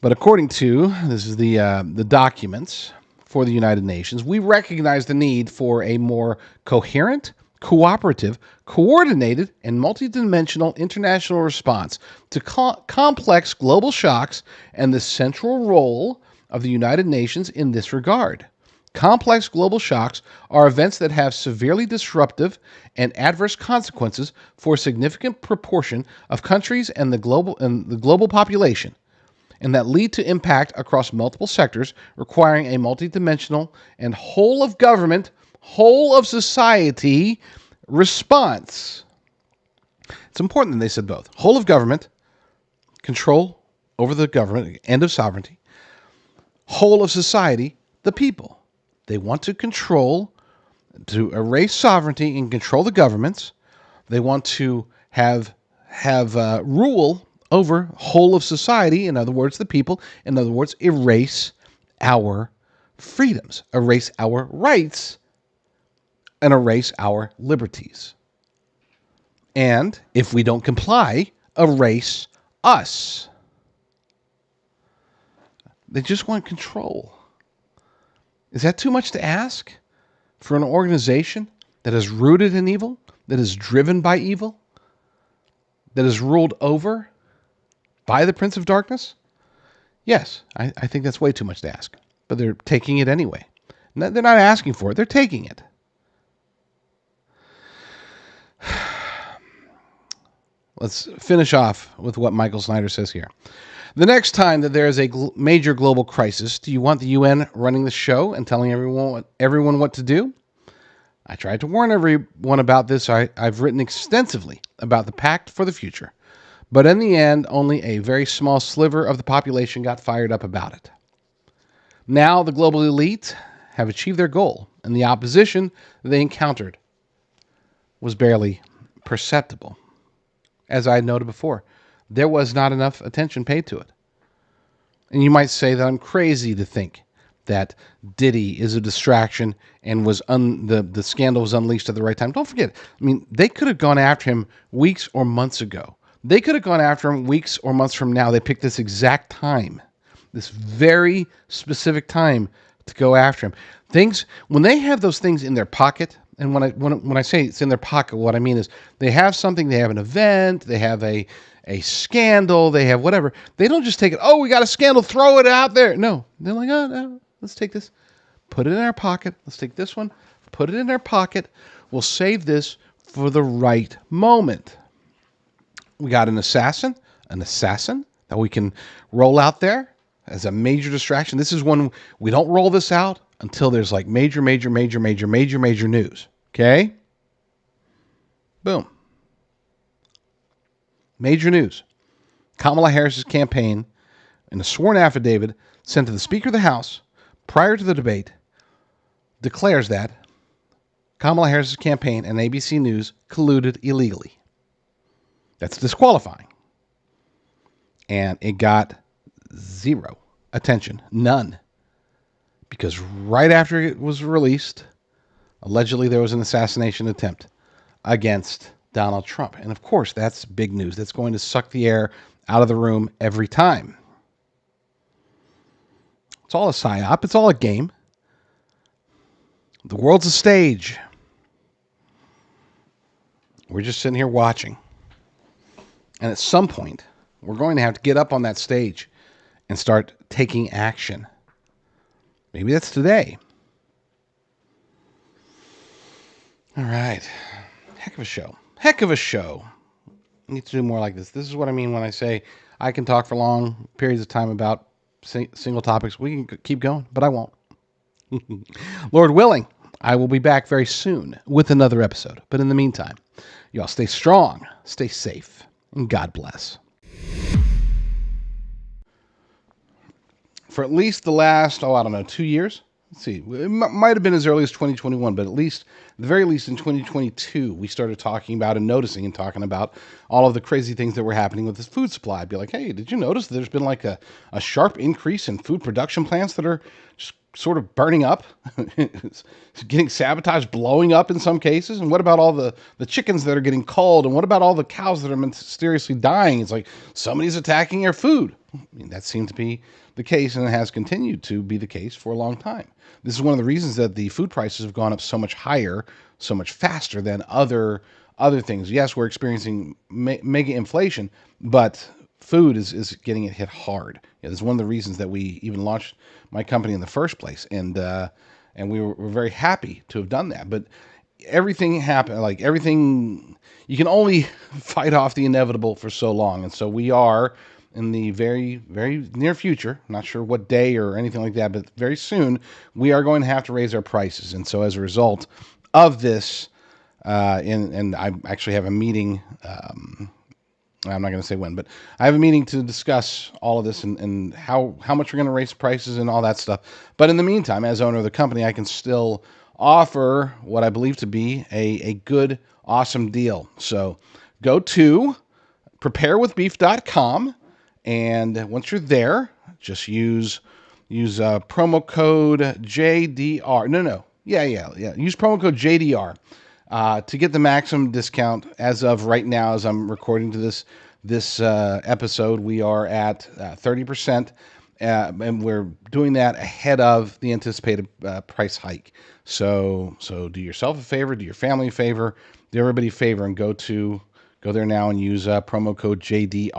But according to, this is the documents for the United Nations, we recognize the need for a more coherent, cooperative, coordinated, and multidimensional international response to complex global shocks and the central role of the United Nations in this regard. Complex global shocks are events that have severely disruptive and adverse consequences for a significant proportion of countries and the global population, and that lead to impact across multiple sectors, requiring a multidimensional and whole of government, whole of society response. It's important that they said both. Whole of government, control over the government, end of sovereignty. Whole of society, the people. They want to erase sovereignty and control the governments. They want to have rule over whole of society, in other words, the people. In other words, erase our freedoms, erase our rights, and erase our liberties. And if we don't comply, erase us. They just want control. Is that too much to ask for an organization that is rooted in evil, that is driven by evil, that is ruled over by the Prince of Darkness? Yes, I think that's way too much to ask. But they're taking it anyway. They're not asking for it. They're taking it. Let's finish off with what Michael Snyder says here. The next time that there is a major global crisis, do you want the UN running the show and telling everyone what to do? I tried to warn everyone about this. I've written extensively about the Pact for the future. But in the end, only a very small sliver of the population got fired up about it. Now the global elite have achieved their goal, and the opposition they encountered was barely perceptible. As I noted before, there was not enough attention paid to it. And you might say that I'm crazy to think that Diddy is a distraction and the scandal was unleashed at the right time. Don't forget, I mean, they could have gone after him weeks or months ago. They could have gone after him weeks or months from now. They picked this exact time, this very specific time to go after him. When they have those things in their pocket, and when I say it's in their pocket, what I mean is they have something, they have an event, they have a scandal, they have whatever. They don't just take it, oh, we got a scandal, throw it out there. No, they're like, oh, no, let's take this, put it in our pocket. Let's take this one, put it in our pocket. We'll save this for the right moment. We got an assassin that we can roll out there as a major distraction. This is when we don't roll this out until there's like major news. Okay? Boom. Major news. Kamala Harris's campaign, in a sworn affidavit sent to the Speaker of the House prior to the debate, declares that Kamala Harris's campaign and ABC News colluded illegally. That's disqualifying. And it got zero attention. None. Because right after it was released, allegedly there was an assassination attempt against Donald Trump. And of course, that's big news. That's going to suck the air out of the room every time. It's all a psyop. It's all a game. The world's a stage. We're just sitting here watching. And at some point, we're going to have to get up on that stage and start taking action. Maybe that's today. All right. Heck of a show. Heck of a show. I need to do more like this. This is what I mean when I say I can talk for long periods of time about single topics. We can keep going, but I won't. Lord willing, I will be back very soon with another episode. But in the meantime, y'all stay strong, stay safe, and God bless. For at least the last, 2 years. Let's see, it might have been as early as 2021, but at the very least in 2022, we started talking about and noticing and talking about all of the crazy things that were happening with this food supply. I'd be like, hey, did you notice there's been like a sharp increase in food production plants that are just sort of burning up, it's getting sabotaged, blowing up in some cases? And what about all the chickens that are getting culled? And what about all the cows that are mysteriously dying? It's like somebody's attacking our food. I mean, that seemed to be the case, and it has continued to be the case for a long time. This is one of the reasons that the food prices have gone up so much higher, so much faster than other things. Yes, we're experiencing mega inflation, but food is getting it hit hard. Yeah, this is one of the reasons that we even launched my company in the first place, and we were very happy to have done that. But everything happened, like everything, you can only fight off the inevitable for so long, and so we are in the very, very near future, not sure what day or anything like that, but very soon, we are going to have to raise our prices. And so as a result of this, and I actually have a meeting, I'm not going to say when, but I have a meeting to discuss all of this and how much we're going to raise prices and all that stuff. But in the meantime, as owner of the company, I can still offer what I believe to be a good, awesome deal. So go to preparewithbeef.com. And once you're there, just use promo code JDR. Use promo code JDR to get the maximum discount. As of right now, as I'm recording to this episode, we are at 30%, and we're doing that ahead of the anticipated price hike. So do yourself a favor, do your family a favor, do everybody a favor, and go there now and use promo code JDR.